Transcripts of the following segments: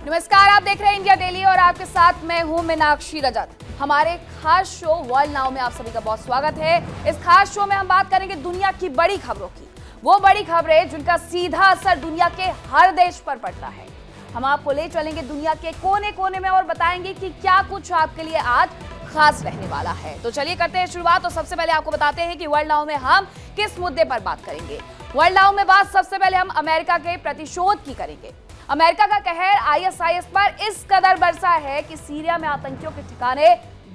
नमस्कार, आप देख रहे हैं इंडिया डेली और आपके साथ मैं हूं मीनाक्षी रजत। हमारे खास शो वर्ल्ड नाउ में आप सभी का बहुत स्वागत है। इस खास शो में हम बात करेंगे दुनिया की बड़ी खबरों की, वो बड़ी खबरें जिनका सीधा असर दुनिया के हर देश पर पड़ता है। हम आपको ले चलेंगे दुनिया के कोने कोने में और बताएंगे कि क्या कुछ आपके लिए आज खास रहने वाला है। तो चलिए करते हैं शुरुआत। तो सबसे पहले आपको बताते हैं कि वर्ल्ड नाउ में हम किस मुद्दे पर बात करेंगे। वर्ल्ड नाउ में बात सबसे पहले हम अमेरिका के प्रतिशोध की करेंगे। अमेरिका का कहर आईएसआईएस पर इस कदर बरसा है कि सीरिया में आतंकियों के ठिकाने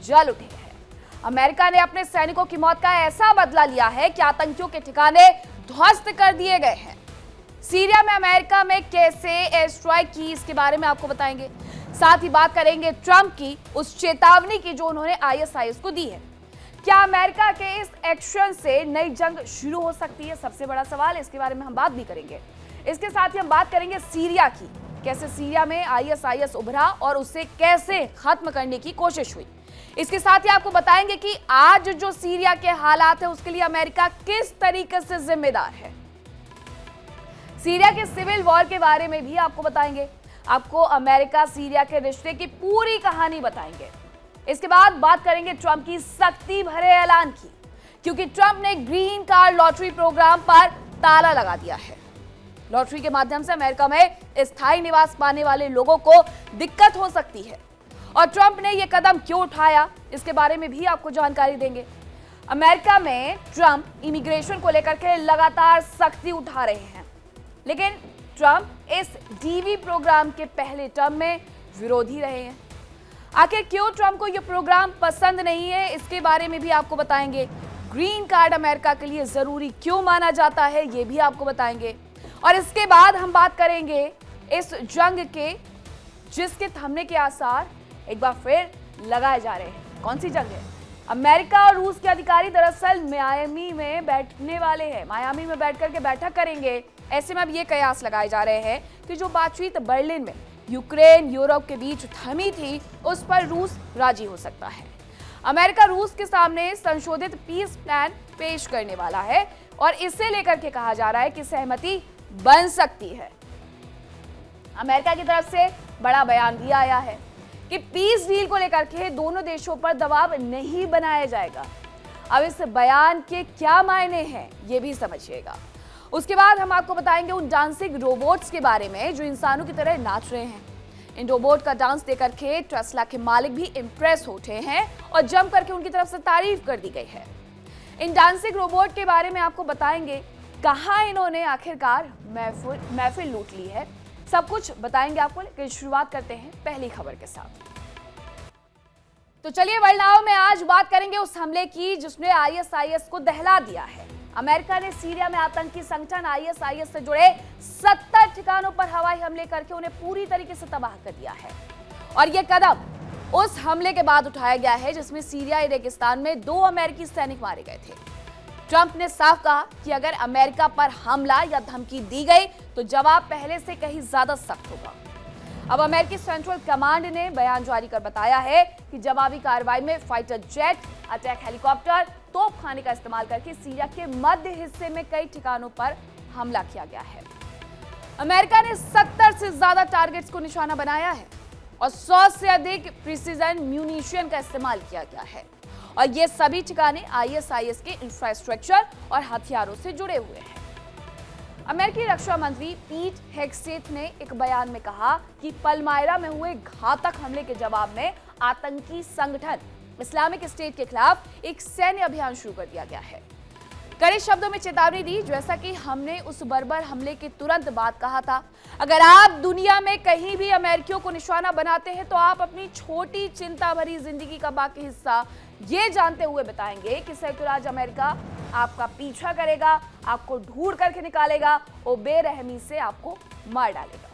जल उठे हैं। अमेरिका ने अपने सैनिकों की मौत का ऐसा बदला लिया है कि आतंकियों के ठिकाने ध्वस्त कर दिए गए हैं। सीरिया में अमेरिका में कैसे एयर स्ट्राइक की, इसके बारे में आपको बताएंगे। साथ ही बात करेंगे ट्रंप की उस चेतावनी की जो उन्होंने आईएसआईएस को दी है। क्या अमेरिका के इस एक्शन से नई जंग शुरू हो सकती है? सबसे बड़ा सवाल है, इसके बारे में हम बात भी करेंगे। इसके साथ ही हम बात करेंगे सीरिया की, कैसे सीरिया में आईएसआईएस उभरा और उसे कैसे खत्म करने की कोशिश हुई। इसके साथ ही आपको बताएंगे कि आज जो सीरिया के हालात है उसके लिए अमेरिका किस तरीके से जिम्मेदार है। सीरिया के सिविल वॉर के बारे में भी आपको बताएंगे। आपको अमेरिका सीरिया के रिश्ते की पूरी कहानी बताएंगे। इसके बाद बात करेंगे ट्रंप की सख्ती भरे ऐलान की, क्योंकि ट्रंप ने ग्रीन कार्ड लॉटरी प्रोग्राम पर ताला लगा दिया है। लॉटरी के माध्यम से अमेरिका में स्थायी निवास पाने वाले लोगों को दिक्कत हो सकती है और ट्रंप ने यह कदम क्यों उठाया, इसके बारे में भी आपको जानकारी देंगे। अमेरिका में ट्रंप इमिग्रेशन को लेकर के लगातार सख्ती उठा रहे हैं, लेकिन ट्रंप इस डीवी प्रोग्राम के पहले टर्म में विरोधी रहे हैं। आखिर क्यों ट्रंप को यह प्रोग्राम पसंद नहीं है, इसके बारे में भी आपको बताएंगे। ग्रीन कार्ड अमेरिका के लिए जरूरी क्यों माना जाता है, यह भी आपको बताएंगे। और इसके बाद हम बात करेंगे इस जंग के जिसके थमने के आसार एक बार फिर लगाए जा रहे हैं। कौन सी जंग है? अमेरिका और रूस के अधिकारी दरअसल मायामी में बैठने वाले हैं। मायामी में बैठ करके बैठक करेंगे। ऐसे में अब ये कयास लगाए जा रहे हैं कि जो बातचीत बर्लिन में यूक्रेन यूरोप के बीच थमी थी उस पर रूस राजी हो सकता है। अमेरिका रूस के सामने संशोधित पीस प्लान पेश करने वाला है और इसे लेकर के कहा जा रहा है कि सहमति बन सकती है। अमेरिका की तरफ से बड़ा बयान भी आया है कि पीस डील को लेकर के दोनों देशों पर दबाव नहीं बनाया जाएगा। अब इस बयान के क्या मायने हैं ये भी समझिएगा। उसके बाद हम आपको बताएंगे उन डांसिंग रोबोट्स के बारे में जो इंसानों की तरह नाच रहे हैं। इन रोबोट का डांस देखकर के टेस्ला के मालिक भी इंप्रेस हो उठे हैं और जम करके उनकी तरफ से तारीफ कर दी गई है। इन डांसिंग रोबोट के बारे में आपको बताएंगे, कहां इन्होंने आखिरकार महफिल लूट ली है, सब कुछ बताएंगे आपको। लेकिन शुरुआत करते हैं पहली खबर के साथ। तो चलिए वर्ल्ड नाउ में आज बात करेंगे उस हमले की जिसने आईएसआईएस को दहला दिया है। अमेरिका ने सीरिया में आतंकी संगठन आईएसआईएस से जुड़े 70 ठिकानों पर हवाई हमले करके उन्हें पूरी तरीके से तबाह कर दिया है। और यह कदम उस हमले के बाद उठाया गया है जिसमें सीरियाई रेगिस्तान में 2 अमेरिकी सैनिक मारे गए थे। ट्रंप ने साफ कहा कि अगर अमेरिका पर हमला या धमकी दी गई तो जवाब पहले से कहीं ज्यादा सख्त होगा। अब अमेरिकी सेंट्रल कमांड ने बयान जारी कर बताया है कि जवाबी कार्रवाई में फाइटर जेट, अटैक हेलीकॉप्टर, तोपखाने का इस्तेमाल करके सीरिया के मध्य हिस्से में कई ठिकानों पर हमला किया गया है। अमेरिका ने 70 से ज्यादा टारगेट्स को निशाना बनाया है और 100 से अधिक प्रिसीजन म्यूनिशन का इस्तेमाल किया गया है और ये सभी ठिकाने आईएसआईएस के इंफ्रास्ट्रक्चर और हथियारों से जुड़े हुए हैं। अमेरिकी रक्षा मंत्री पीट हेगसेथ ने एक बयान में कहा कि पलमायरा में हुए घातक हमले के जवाब में आतंकी संगठन इस्लामिक स्टेट के खिलाफ एक सैन्य अभियान शुरू कर दिया गया है। कड़े शब्दों में चेतावनी दी, जैसा कि हमने उस बर्बर हमले के तुरंत बाद कहा था। अगर आप दुनिया में कहीं भी अमेरिकियों को निशाना बनाते हैं तो आप अपनी छोटी चिंता भरी जिंदगी का बाकी हिस्सा ये जानते हुए बताएंगे कि संयुक्त राज्य अमेरिका आपका पीछा करेगा, आपको ढूंढ करके निकालेगा और बेरहमी से आपको मार डालेगा।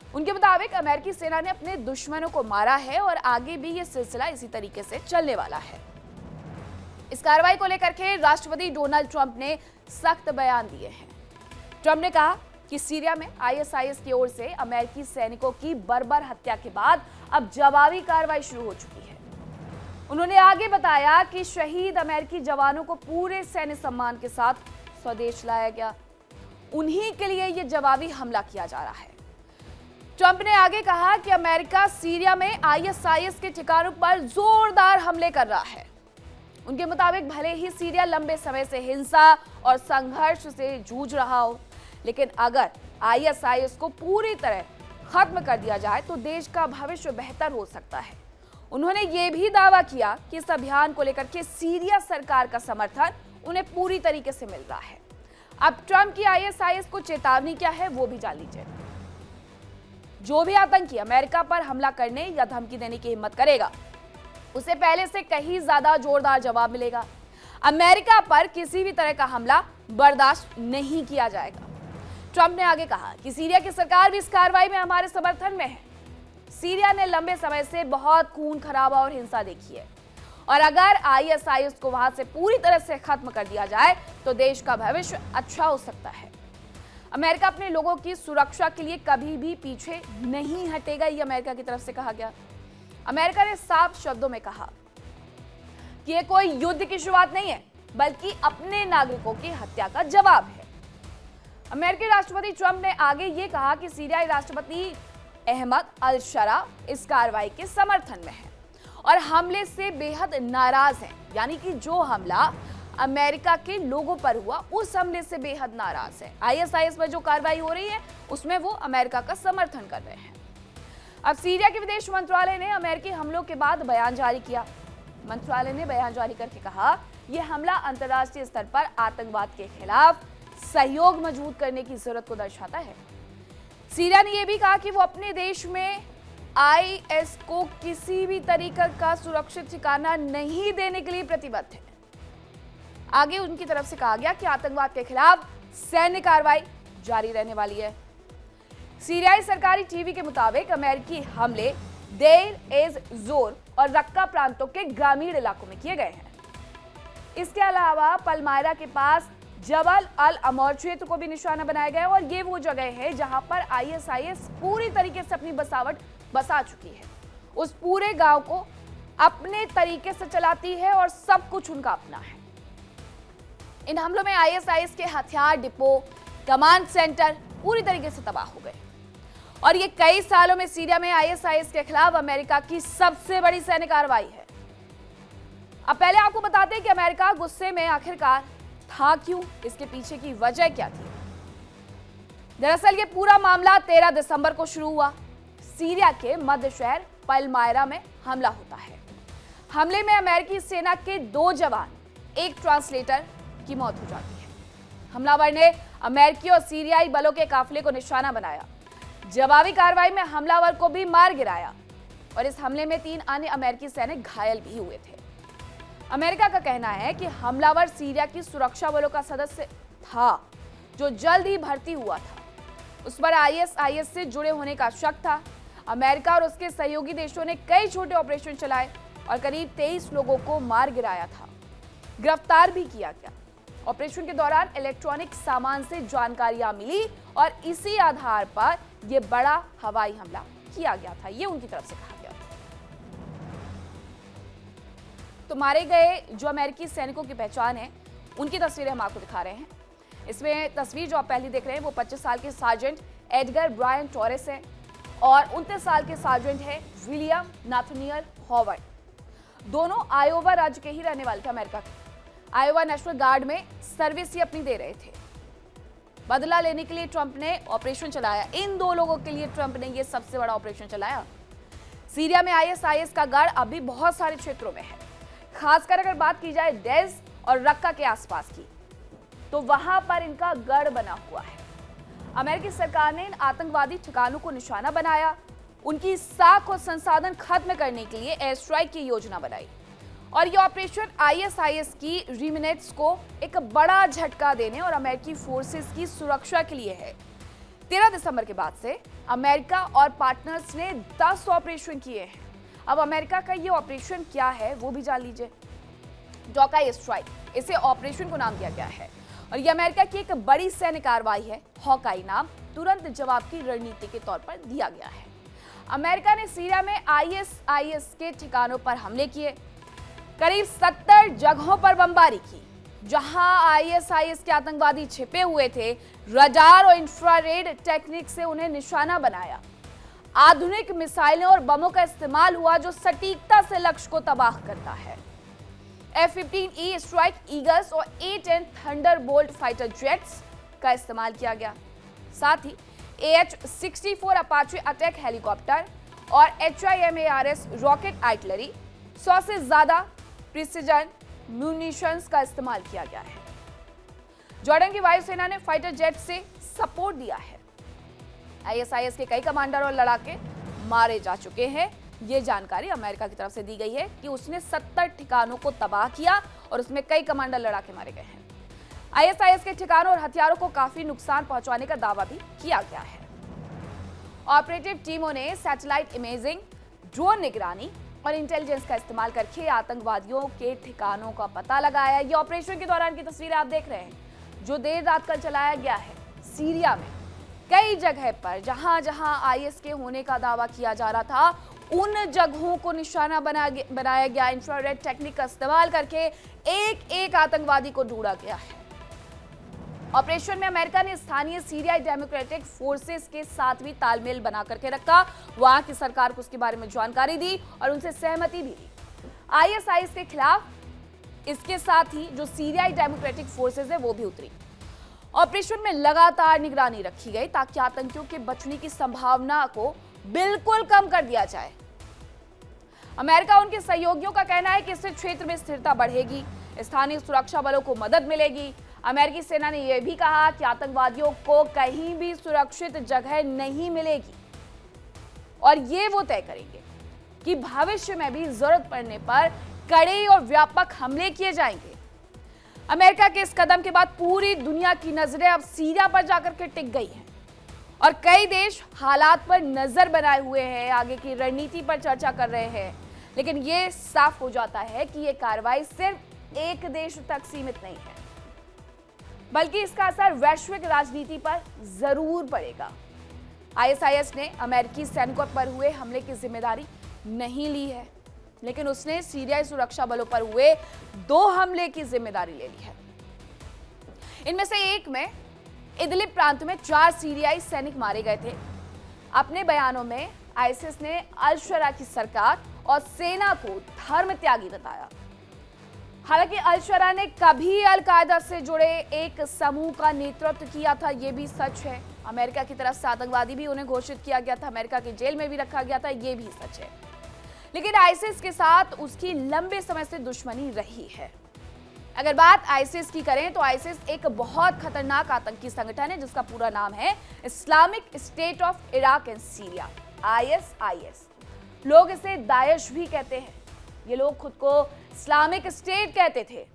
उनके मुताबिक अमेरिकी सेना ने अपने दुश्मनों को मारा है और आगे भी ये सिलसिला इसी तरीके से चलने वाला है। इस कार्रवाई को लेकर के राष्ट्रपति डोनाल्ड ट्रंप ने सख्त बयान दिए हैं। ट्रंप ने कहा कि सीरिया में आईएसआईएस की ओर से अमेरिकी सैनिकों की बर्बर हत्या के बाद अब जवाबी कार्रवाई शुरू हो चुकी है। उन्होंने आगे बताया कि शहीद अमेरिकी जवानों को पूरे सैन्य सम्मान के साथ स्वदेश लाया गया। उन्हीं के लिए यह जवाबी हमला किया जा रहा है। ट्रंप ने आगे कहा कि अमेरिका सीरिया में आईएसआईएस के ठिकानों पर जोरदार हमले कर रहा है। उनके मुताबिक भले ही सीरिया लंबे समय से हिंसा और संघर्ष से जूझ रहा हो, लेकिन अगर आईएसआईएस को पूरी तरह खत्म कर दिया जाए तो देश का भविष्य बेहतर हो सकता है। उन्होंने ये भी दावा किया कि इस अभियान को लेकर के सीरिया सरकार का समर्थन उन्हें पूरी तरीके से मिल रहा है। अब ट्रंप की आईएसआईएस को चेतावनी क्या है वो भी जान लीजिए। जो भी आतंकी अमेरिका पर हमला करने या धमकी देने की हिम्मत करेगा, उसे पहले से कहीं ज्यादा जोरदार जवाब मिलेगा। अमेरिका पर किसी भी तरह का हमला बर्दाश्त नहीं किया जाएगा। ट्रंप ने आगे कहा कि सीरिया की सरकार भी इस कार्रवाई में हमारे समर्थन में है। सीरिया ने लंबे समय से बहुत खून खराबा और हिंसा देखी है, और अगर आईएसआईएस को वहां से पूरी तरह से खत्म कर दिया जाए तो देश का भविष्य अच्छा हो सकता है। अमेरिका अपने लोगों की सुरक्षा के लिए कभी भी पीछे नहीं हटेगा, ये अमेरिका की तरफ से कहा गया। अमेरिका ने साफ शब्दों में कहा कि यह कोई युद्ध की शुरुआत नहीं है, बल्कि अपने नागरिकों की हत्या का जवाब है। अमेरिकी राष्ट्रपति ट्रंप ने आगे ये कहा कि सीरियाई राष्ट्रपति अहमद अल शरा इस कार्रवाई के समर्थन में है और हमले से बेहद नाराज हैं। यानी कि जो हमला अमेरिका के लोगों पर हुआ, उस हमले से बेहद नाराज है। आईएसआईएस पर जो कार्रवाई हो रही है उसमें वो अमेरिका का समर्थन कर रहे हैं। अब सीरिया के विदेश मंत्रालय ने अमेरिकी हमलों के बाद बयान जारी किया। मंत्रालय ने बयान जारी करके कहा, यह हमला अंतर्राष्ट्रीय स्तर पर आतंकवाद के खिलाफ सहयोग मजबूत करने की जरूरत को दर्शाता है। सीरिया ने यह भी कहा कि वो अपने देश में आईएस को किसी भी तरीके का सुरक्षित ठिकाना नहीं देने के लिए प्रतिबद्ध है। आगे उनकी तरफ से कहा गया कि आतंकवाद के खिलाफ सैन्य कार्रवाई जारी रहने वाली है। सीरियाई सरकारी टीवी के मुताबिक अमेरिकी हमले देर एज जोर और रक्का प्रांतों के ग्रामीण इलाकों में किए गए हैं। इसके अलावा पलमायरा के पास जबल अल अमौर क्षेत्र को भी निशाना बनाया गया और ये वो जगह है जहां पर आईएसआईएस पूरी तरीके से अपनी बसावट बसा चुकी है। उस पूरे गांव को अपने तरीके से चलाती है और सब कुछ उनका अपना है। इन हमलों में आईएसआईएस के हथियार डिपो, कमांड सेंटर पूरी तरीके से तबाह हो गए और ये कई सालों में सीरिया में आईएसआईएस के खिलाफ अमेरिका की सबसे बड़ी सैन्य कार्रवाई है। अब पहले आपको बताते हैं कि अमेरिका गुस्से में आखिरकार था क्यों, इसके पीछे की वजह क्या थी। दरअसल ये पूरा मामला 13 दिसंबर को शुरू हुआ। सीरिया के मध्य शहर पलमायरा में हमला होता है। हमले में अमेरिकी सेना के 2 जवान, 1 ट्रांसलेटर की मौत हो जाती है। हमलावर ने अमेरिकी और सीरियाई बलों के काफिले को निशाना बनाया। जवाबी कार्रवाई में हमलावर को भी मार गिराया और इस हमले में 3 अन्य अमेरिकी सैनिक घायल भी हुए थे। अमेरिका का कहना है कि हमलावर सीरिया की सुरक्षा बलों का सदस्य था जो जल्द ही भर्ती हुआ था। उस पर आईएसआईएस से जुड़े होने का शक था। अमेरिका और उसके सहयोगी देशों ने कई छोटे ऑपरेशन चलाए और करीब 23 लोगों को मार गिराया था, गिरफ्तार भी किया गया। ऑपरेशन के दौरान इलेक्ट्रॉनिक सामान से जानकारियां मिली और इसी आधार पर यह बड़ा हवाई हमला किया गया था, ये उनकी तरफ से कहा गया था। तो मारे गए जो अमेरिकी सैनिकों की पहचान है, उनकी तस्वीरें हम आपको दिखा रहे हैं। इसमें तस्वीर जो आप पहले देख रहे हैं वो 25 साल के सार्जेंट एडगर ब्रायन टोरेस है और 29 साल के सार्जेंट है विलियम नाथनियल हॉवर्ड। दोनों आयोवा राज्य के ही रहने वाले थे। अमेरिका के आयोवा नेशनल गार्ड में सर्विस ही अपनी दे रहे थे। बदला लेने के लिए ट्रंप ने ऑपरेशन चलाया। इन 2 लोगों के लिए ट्रंप ने यह सबसे बड़ा ऑपरेशन चलाया। सीरिया में आईएसआईएस का गढ़ अभी बहुत सारे क्षेत्रों में है। खासकर अगर बात की जाए डेज और रक्का के आसपास की, तो वहां पर इनका गढ़ बना हुआ है। अमेरिकी सरकार ने इन आतंकवादी ठिकानों को निशाना बनाया, उनकी साख और संसाधन खत्म करने के लिए एयर स्ट्राइक की योजना बनाई और यह ऑपरेशन आईएसआईएस की रिमिनेट्स को एक बड़ा झटका देने और अमेरिकी फोर्सेस की सुरक्षा के लिए है। 13 दिसंबर के बाद से अमेरिका और पार्टनर्स ने 10 ऑपरेशन किए हैं। अब अमेरिका का ये ऑपरेशन क्या है वो भी जान लीजिए। डॉकाई स्ट्राइक, इसे ऑपरेशन को नाम दिया गया है और ये अमेरिका की एक बड़ी सैन्य कार्रवाई है। हॉकाई नाम तुरंत जवाब की रणनीति के तौर पर दिया गया है। अमेरिका ने सीरिया में आईएसआईएस के ठिकानों पर हमले किए, करीब 70 जगहों पर बमबारी की जहां आईएसआईएस के आतंकवादी छिपे हुए थे। रडार और इंफ्रारेड टेक्निक से उन्हें निशाना बनाया। आधुनिक मिसाइलें और बमों का इस्तेमाल हुआ जो सटीकता से लक्ष्य को तबाह करता है। F-15E स्ट्राइक ईगल्स और A-10 थंडरबोल्ट फाइटर जेट्स का इस्तेमाल किया गया। साथ ही AH-64 अपाचे अटैक हेलीकॉप्टर और HIMARS रॉकेट आर्टिलरी 100 से ज्यादा प्रिसिजन म्यूनिशंस का इस्तेमाल किया गया है। जॉर्डन की वायुसेना ने फाइटर जेट से सपोर्ट दिया है। ISIS के कई कमांडर और लड़ाके मारे जा चुके हैं। ये जानकारी अमेरिका की तरफ से दी गई है कि उसने 70 ठिकानों को तबाह किया और उसमें कई कमांडर लड़ाके मारे गए हैं। ISIS के ठिकानों और हथियारों को काफी नुकसान पहुंचाने का दावा भी किया गया है। ऑपरेटिव टीमों ने सैटेलाइट इमेजिंग, ड्रोन निगरानी और इंटेलिजेंस का इस्तेमाल करके आतंकवादियों के ठिकानों का पता लगाया। ये ऑपरेशन के दौरान की तस्वीरें आप देख रहे हैं जो देर रात कल चलाया गया है। सीरिया में कई जगह पर जहां जहां IS के होने का दावा किया जा रहा था, उन जगहों को निशाना बनाया गया। इंफ्रारेड टेक्निक का इस्तेमाल करके एक एक आतंकवादी को ढूंढा गया है। ऑपरेशन में अमेरिका ने स्थानीय सीरियाई डेमोक्रेटिक फोर्सेस के साथ भी तालमेल बना करके रखा। वहां की सरकार को उसके बारे में जानकारी दी और उनसे सहमति भी दी। ISIS के खिलाफ इसके साथ ही जो सीरियाई डेमोक्रेटिक फोर्सेस है वो भी उतरी। ऑपरेशन में लगातार निगरानी रखी गई ताकि आतंकियों के बचने की संभावना को बिल्कुल कम कर दिया जाए। अमेरिका उनके सहयोगियों का कहना है कि इससे क्षेत्र में स्थिरता बढ़ेगी, स्थानीय सुरक्षा बलों को मदद मिलेगी। अमेरिकी सेना ने यह भी कहा कि आतंकवादियों को कहीं भी सुरक्षित जगह नहीं मिलेगी और ये वो तय करेंगे कि भविष्य में भी जरूरत पड़ने पर कड़े और व्यापक हमले किए जाएंगे। अमेरिका के इस कदम के बाद पूरी दुनिया की नजरें अब सीरिया पर जाकर के टिक गई हैं और कई देश हालात पर नजर बनाए हुए हैं, आगे की रणनीति पर चर्चा कर रहे हैं। लेकिन ये साफ हो जाता है कि ये कार्रवाई सिर्फ एक देश तक सीमित नहीं है, बल्कि इसका असर वैश्विक राजनीति पर जरूर पड़ेगा। ISIS ने अमेरिकी सैनिकों पर हुए हमले की जिम्मेदारी नहीं ली है, लेकिन उसने सीरियाई सुरक्षा बलों पर हुए 2 हमले की जिम्मेदारी ले ली है। इनमें से एक में इदलिब प्रांत में 4 सीरियाई सैनिक मारे गए थे। अपने बयानों में ISIS ने अल शरा की सरकार और सेना को धर्म त्यागी बताया। हालांकि अल शरा ने कभी अल कायदा से जुड़े एक समूह का नेतृत्व किया था, यह भी सच है। अमेरिका की तरफ से आतंकवादी भी उन्हें घोषित किया गया था, अमेरिका की जेल में भी रखा गया था, यह भी सच है। लेकिन ISIS के साथ उसकी लंबे समय से दुश्मनी रही है। अगर बात ISIS की करें तो ISIS एक बहुत खतरनाक आतंकी संगठन है जिसका पूरा नाम है Islamic state of Iraq and Syria, ISIS। लोग इसे दाइश भी कहते हैं। ये लोग खुद को इस्लामिक स्टेट कहते थे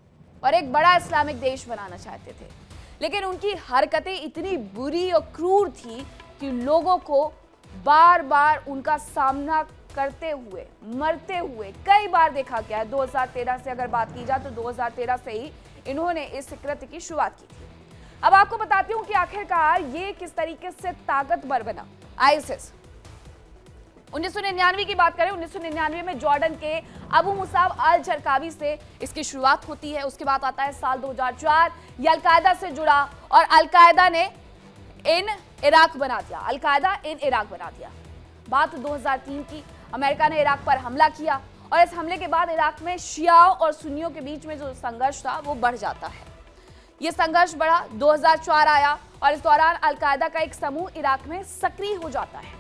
और एक बड़ा इस्लामिक देश बनाना चाहते थे, लेकिन उनकी हरकतें इतनी बुरी और क्रूर थी कि लोगों को बार बार उनका सामना करते हुए, मरते हुए कई बार देखा गया है। 2013 से अगर बात की जाए तो 2013 से ही इन्होंने इस कृत्य की शुरुआत की थी। अब आपको बताती हूं कि आखिरकार ये किस तरीके से ताकतवर बना। ISIS 1999 की बात करें, 1999 में जॉर्डन के अबू मुसाब अल जरकावी से इसकी शुरुआत होती है। उसके बाद आता है साल 2004, ये अलकायदा से जुड़ा और अलकायदा ने इराक बना दिया, अलकायदा इराक बना दिया। बात 2003 की, अमेरिका ने इराक पर हमला किया और इस हमले के बाद इराक में शियाओं और सुन्नियों के बीच में जो संघर्ष था वो बढ़ जाता है। ये संघर्ष बढ़ा, 2004 आया और इस दौरान अलकायदा का एक समूह इराक में सक्रिय हो जाता है।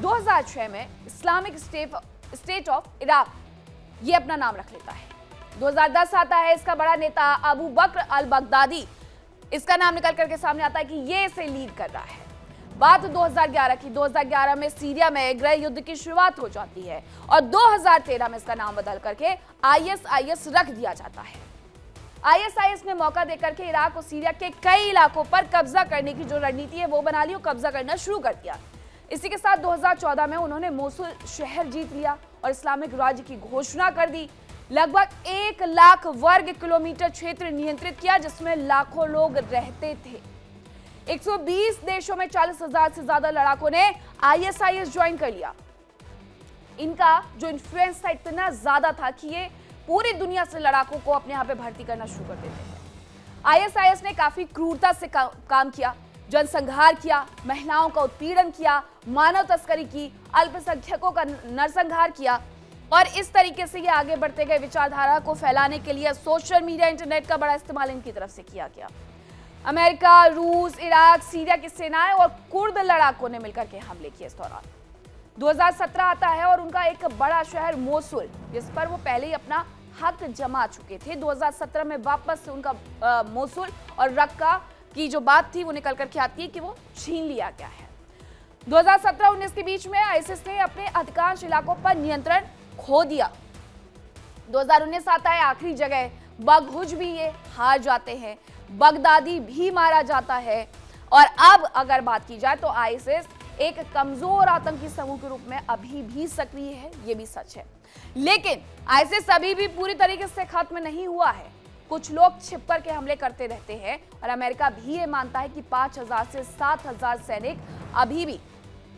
2006 में इस्लामिक स्टेट ऑफ इराक ये अपना नाम रख लेता है। 2010 आता है, इसका बड़ा नेता अबू बकर अल बगदादी, इसका नाम निकल करके सामने आता है कि ये इसे लीड कर रहा है। बात 2011 की, 2011 में सीरिया में गृह युद्ध की शुरुआत हो जाती है और 2013 में इसका नाम बदल करके ISIS रख दिया जाता है। ISIS ने मौका देकर के इराक और सीरिया के कई इलाकों पर कब्जा करने की जो रणनीति है वो बना ली और कब्जा करना शुरू कर दिया। इसी के साथ 2014 में उन्होंने मोसुल शहर जीत लिया और इस्लामिक राज्य की घोषणा कर दी। लगभग 1 लाख वर्ग किलोमीटर क्षेत्र नियंत्रित किया जिसमें लाखों लोग रहते थे। 120 देशों में 40,000 से ज्यादा लड़ाकों ने ISIS ज्वाइन कर लिया। इनका जो इन्फ्लुएंस था इतना ज्यादा था कि ये पूरी दुनिया से लड़ाकों को अपने यहाँ पे भर्ती करना शुरू कर देते हैं। ISIS ने काफी क्रूरता से काम किया। जनसंहार किया, महिलाओं का उत्पीड़न किया, मानव तस्करी की, अल्पसंख्यकों का नरसंहार किया और इस तरीके से ये आगे बढ़ते गए। विचारधारा को फैलाने के लिए सोशल मीडिया, इंटरनेट का बड़ा इस्तेमाल इनकी तरफ से किया गया। अमेरिका, रूस, इराक, सीरिया की सेनाएं और कुर्द लड़ाकों ने मिलकर के हमले किए। इस दौरान 2017 आता है और उनका एक बड़ा शहर मोसुल, जिस पर वो पहले ही अपना हक जमा चुके थे, 2017 में वापस से उनका मोसुल और रक्का की जो बात थी वो निकल करके आती है कि वो छीन लिया गया है। 2017-19 के बीच में आईएसआईएस ने अपने अधिकांश इलाकों पर नियंत्रण खो दिया। 2019 आता है, आखिरी जगह बगहुज भी ये हार जाते हैं, बगदादी भी मारा जाता है और अब अगर बात की जाए तो आईएसआईएस एक कमजोर आतंकी समूह के रूप में अभी भी सक्रिय है, ये भी सच है। लेकिन आईएसआईएस अभी भी पूरी तरीके से खत्म नहीं हुआ है। कुछ लोग छिप कर के हमले करते रहते हैं और अमेरिका भी ये मानता है कि 5000 से 7000 सैनिक अभी भी,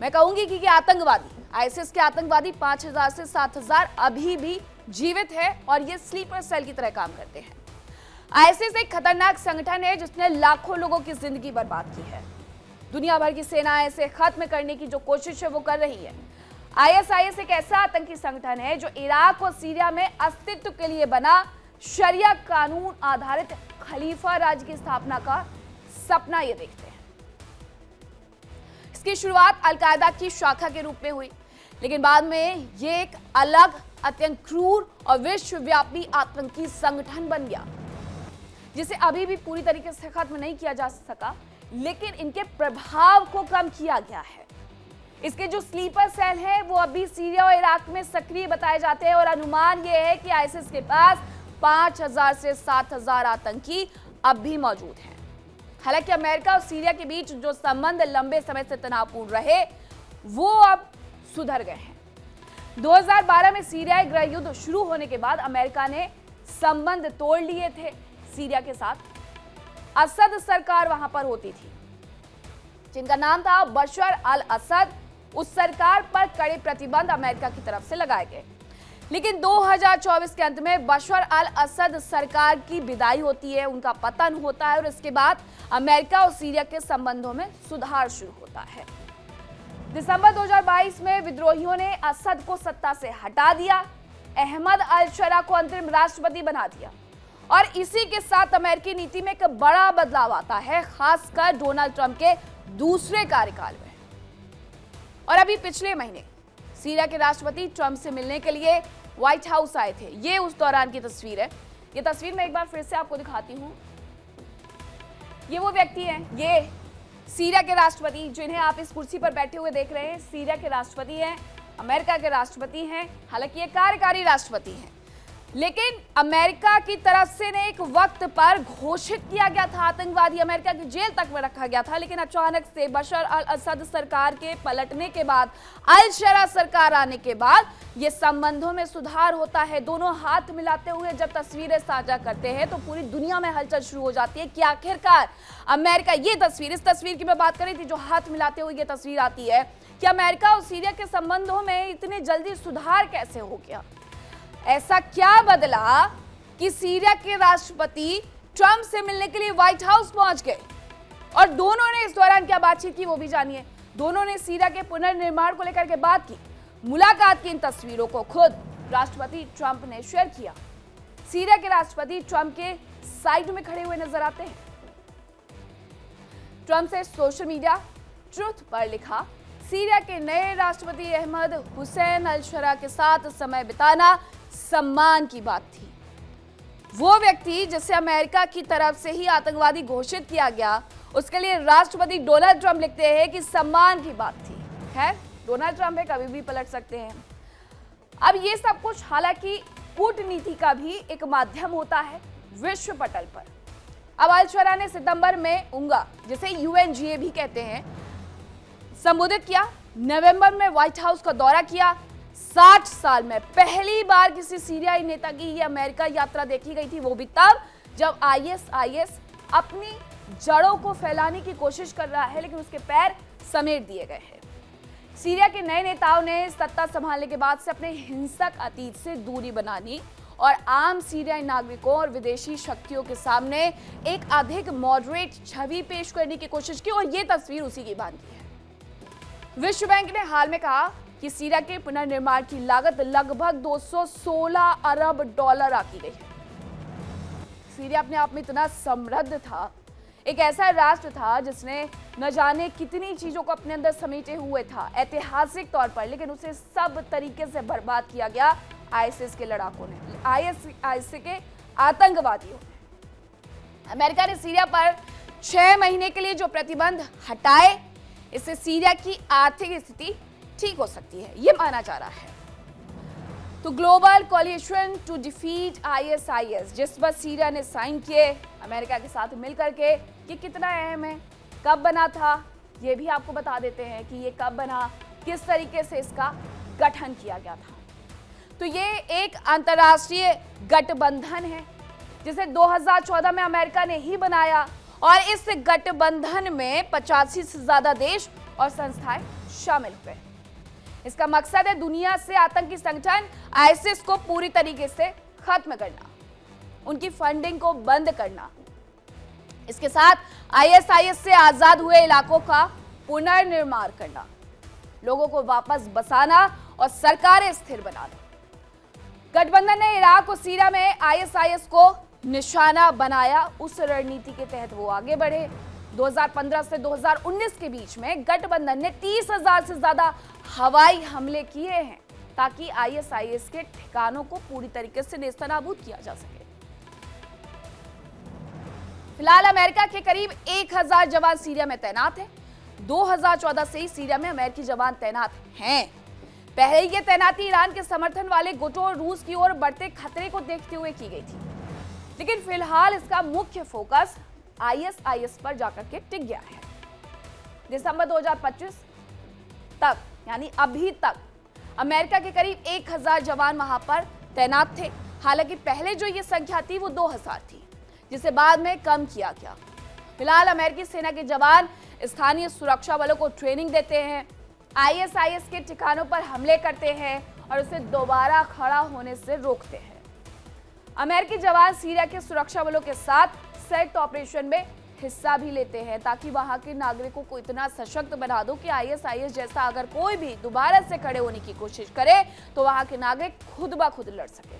मैं कहूंगी कि आतंकवादी, आईएसआईएस के आतंकवादी 5000 से 7000 अभी भी जीवित है और ये स्लीपर सेल की तरह काम करते हैं। आईएसआईएस एक खतरनाक संगठन है जिसने लाखों लोगों की जिंदगी बर्बाद की है। दुनिया भर की सेनाएं इसे खत्म करने की जो कोशिश है वो कर रही है। आईएसआईएस एक ऐसा आतंकी संगठन है जो इराक और सीरिया में अस्तित्व के लिए बना शरिया कानून आधारित खलीफा राज की स्थापना का सपना ये देखते हैं। इसकी शुरुआत अलकायदा की शाखा के रूप में हुई, लेकिन बाद में ये एक अलग, अत्यंत क्रूर और विश्वव्यापी आतंकी संगठन बन गया, जिसे अभी भी पूरी तरीके से खत्म नहीं किया जा सका, लेकिन इनके प्रभाव को कम किया गया है। इसके जो स्लीपर सेल हैं वो अभी सीरिया और इराक में सक्रिय बताए जाते हैं और अनुमान ये है कि आईएसआईएस के पास 5000 से 7000 आतंकी अब भी मौजूद हैं। हालांकि अमेरिका और सीरिया के बीच जो संबंध लंबे समय से तनावपूर्ण रहे वो अब सुधर गए हैं। 2012 में सीरियाई गृह युद्ध शुरू होने के बाद अमेरिका ने संबंध तोड़ लिए थे सीरिया के साथ। असद सरकार वहां पर होती थी जिनका नाम था बशर अल असद। उस सरकार पर कड़े प्रतिबंध अमेरिका की तरफ से लगाए गए, लेकिन 2024 के अंत में बशर अल असद सरकार की विदाई होती है, उनका पतन होता है और इसके बाद अमेरिका और सीरिया के संबंधों में सुधार शुरू होता है। दिसंबर 2022 में विद्रोहियों ने असद को सत्ता से हटा दिया, अहमद अल शरा को अंतरिम राष्ट्रपति बना दिया और इसी के साथ अमेरिकी नीति में एक बड़ा बदलाव आता है, खासकर डोनाल्ड ट्रंप के दूसरे कार्यकाल में। और अभी पिछले महीने सीरिया के राष्ट्रपति ट्रंप से मिलने के लिए व्हाइट हाउस आए थे। ये उस दौरान की तस्वीर है। ये तस्वीर मैं एक बार फिर से आपको दिखाती हूँ। ये वो व्यक्ति हैं, ये सीरिया के राष्ट्रपति जिन्हें आप इस कुर्सी पर बैठे हुए देख रहे हैं, सीरिया के राष्ट्रपति हैं, अमेरिका के राष्ट्रपति हैं। हालांकि ये कार्यकारी राष्ट्रपति हैं, लेकिन अमेरिका की तरफ से ने एक वक्त पर घोषित किया गया था, आतंकवादी अमेरिका की जेल तक में रखा गया था, लेकिन अचानक से बशर अल असद सरकार के पलटने के बाद, अल शरा सरकार आने के बाद ये संबंधों में सुधार होता है। दोनों हाथ मिलाते हुए जब तस्वीरें साझा करते हैं तो पूरी दुनिया में हलचल शुरू हो जाती है कि आखिरकार अमेरिका, ये तस्वीर, इस तस्वीर की मैं बात कर रही थी जो हाथ मिलाते हुए ये तस्वीर आती है कि अमेरिका और सीरिया के संबंधों में इतने जल्दी सुधार कैसे हो गया। ऐसा क्या बदला कि सीरिया के राष्ट्रपति ट्रंप से मिलने के लिए व्हाइट हाउस पहुंच गए और दोनों ने इस दौरान क्या बातचीत की वो भी जानिए। दोनों ने सीरिया के पुनर्निर्माण को लेकर के बात की। मुलाकात की इन तस्वीरों को खुद राष्ट्रपति ट्रंप ने शेयर किया। सीरिया के राष्ट्रपति ट्रंप के साइड में खड़े हुए नजर आते हैं। ट्रंप से सोशल मीडिया ट्रुथ पर लिखा, सीरिया के नए राष्ट्रपति अहमद हुसैन अल शरा के साथ समय बिताना सम्मान की बात थी। वो व्यक्ति जिसे अमेरिका की तरफ से ही आतंकवादी घोषित किया गया, उसके लिए राष्ट्रपति डोनाल्ड ट्रंप लिखते हैं कि सम्मान की बात थी। खैर, डोनाल्ड ट्रंप है, कभी भी पलट सकते हैं। अब ये सब कुछ हालांकि कूटनीति का भी एक माध्यम होता है विश्व पटल पर। अब अल शरा ने सितंबर में उंगा, जिसे UNGA भी कहते हैं, संबोधित किया। नवंबर में व्हाइट हाउस का दौरा किया। 60 साल में पहली बार किसी सीरियाई नेता की ये अमेरिका यात्रा देखी गई थी, वो भी तब जब ISIS अपनी जड़ों को फैलाने की कोशिश कर रहा है, लेकिन उसके पैर समेट दिए गए हैं। सीरिया के नए नेताओं ने सत्ता संभालने के बाद से अपने हिंसक अतीत से दूरी बनानी और आम सीरियाई नागरिकों और विदेशी शक्तियों के सामने एक अधिक मॉडरेट छवि पेश करने की कोशिश की, और ये तस्वीर उसी की बांधी है। विश्व बैंक ने हाल में कहा कि सीरिया के पुनर्निर्माण की लागत लगभग 216 अरब डॉलर आकी गई है। सीरिया अपने आप में इतना समृद्ध था, एक ऐसा राष्ट्र था जिसने न जाने कितनी चीजों को अपने अंदर समेटे हुए था ऐतिहासिक तौर पर, लेकिन उसे सब तरीके से बर्बाद किया गया आईएसआईएस के लड़ाकों ने, आईएसआईएस के आतंकवादियों ने। अमेरिका ने सीरिया पर 6 महीने के लिए जो प्रतिबंध हटाए, इससे सीरिया की आर्थिक स्थिति ठीक हो सकती है, यह माना जा रहा है। तो global coalition to defeat ISIS जिस पर सीरिया ने साइन किए अमेरिका के साथ मिलकर के, ये कितना अहम है, कब बना था, ये भी आपको बता देते हैं कि ये कब बना, किस तरीके से इसका गठन किया गया था। तो ये एक अंतर्राष्ट्रीय गठबंधन है जिसे 2014 में अमेरिका ने ही बनाया, और इस गठबंधन में 85 से ज्यादा देश और संस्थाएं शामिल हुए। इसका मकसद है दुनिया से आतंकी संगठन आईएसआईएस को पूरी तरीके से खत्म करना, उनकी फंडिंग को बंद करना। इसके साथ आईएसआईएस से आजाद हुए इलाकों का पुनर्निर्माण करना, लोगों को वापस बसाना और सरकारें स्थिर बनाना। गठबंधन ने इराक और सीरिया में आईएसआईएस को निशाना बनाया, उस रणनीति के तहत वो आगे बढ़े। 2015 से 2019 के बीच में गठबंधन ने 30,000 से ज्यादा हवाई हमले किए हैं ताकि आईएसआईएस के ठिकानों को पूरी तरीके से नेस्तनाबूद किया जा सके। फिलहाल अमेरिका के करीब 1000 जवान सीरिया में तैनात हैं। 2014 से ही सीरिया में अमेरिकी जवान तैनात हैं। पहले ये तैनाती ईरान के समर्थन वाले गुटों और रूस की ओर बढ़ते खतरे को देखते हुए की गई थी, लेकिन फिलहाल इसका मुख्य फोकस आईएसआईएस पर जाकर के टिक गया है। दिसंबर 2025 तक, यानी अभी तक, अमेरिका के करीब 1000 जवान वहां पर तैनात थे। हालांकि पहले जो ये संख्या थी वो 2000 थी, जिसे बाद में कम किया गया। फिलहाल अमेरिकी सेना के जवान स्थानीय सुरक्षा बलों को ट्रेनिंग देते हैं, आईएसआईएस के ठिकानों पर हमले करते हैं और उसे दोबारा खड़ा होने से रोकते हैं। अमेरिकी जवान सीरिया के सुरक्षा बलों के साथ संयुक्त ऑपरेशन में हिस्सा भी लेते हैं ताकि वहां के नागरिकों को इतना सशक्त बना दो कि आईएसआईएस जैसा अगर कोई भी दोबारा से खड़े होने की कोशिश करे तो वहां के नागरिक खुद ब खुद लड़ सके।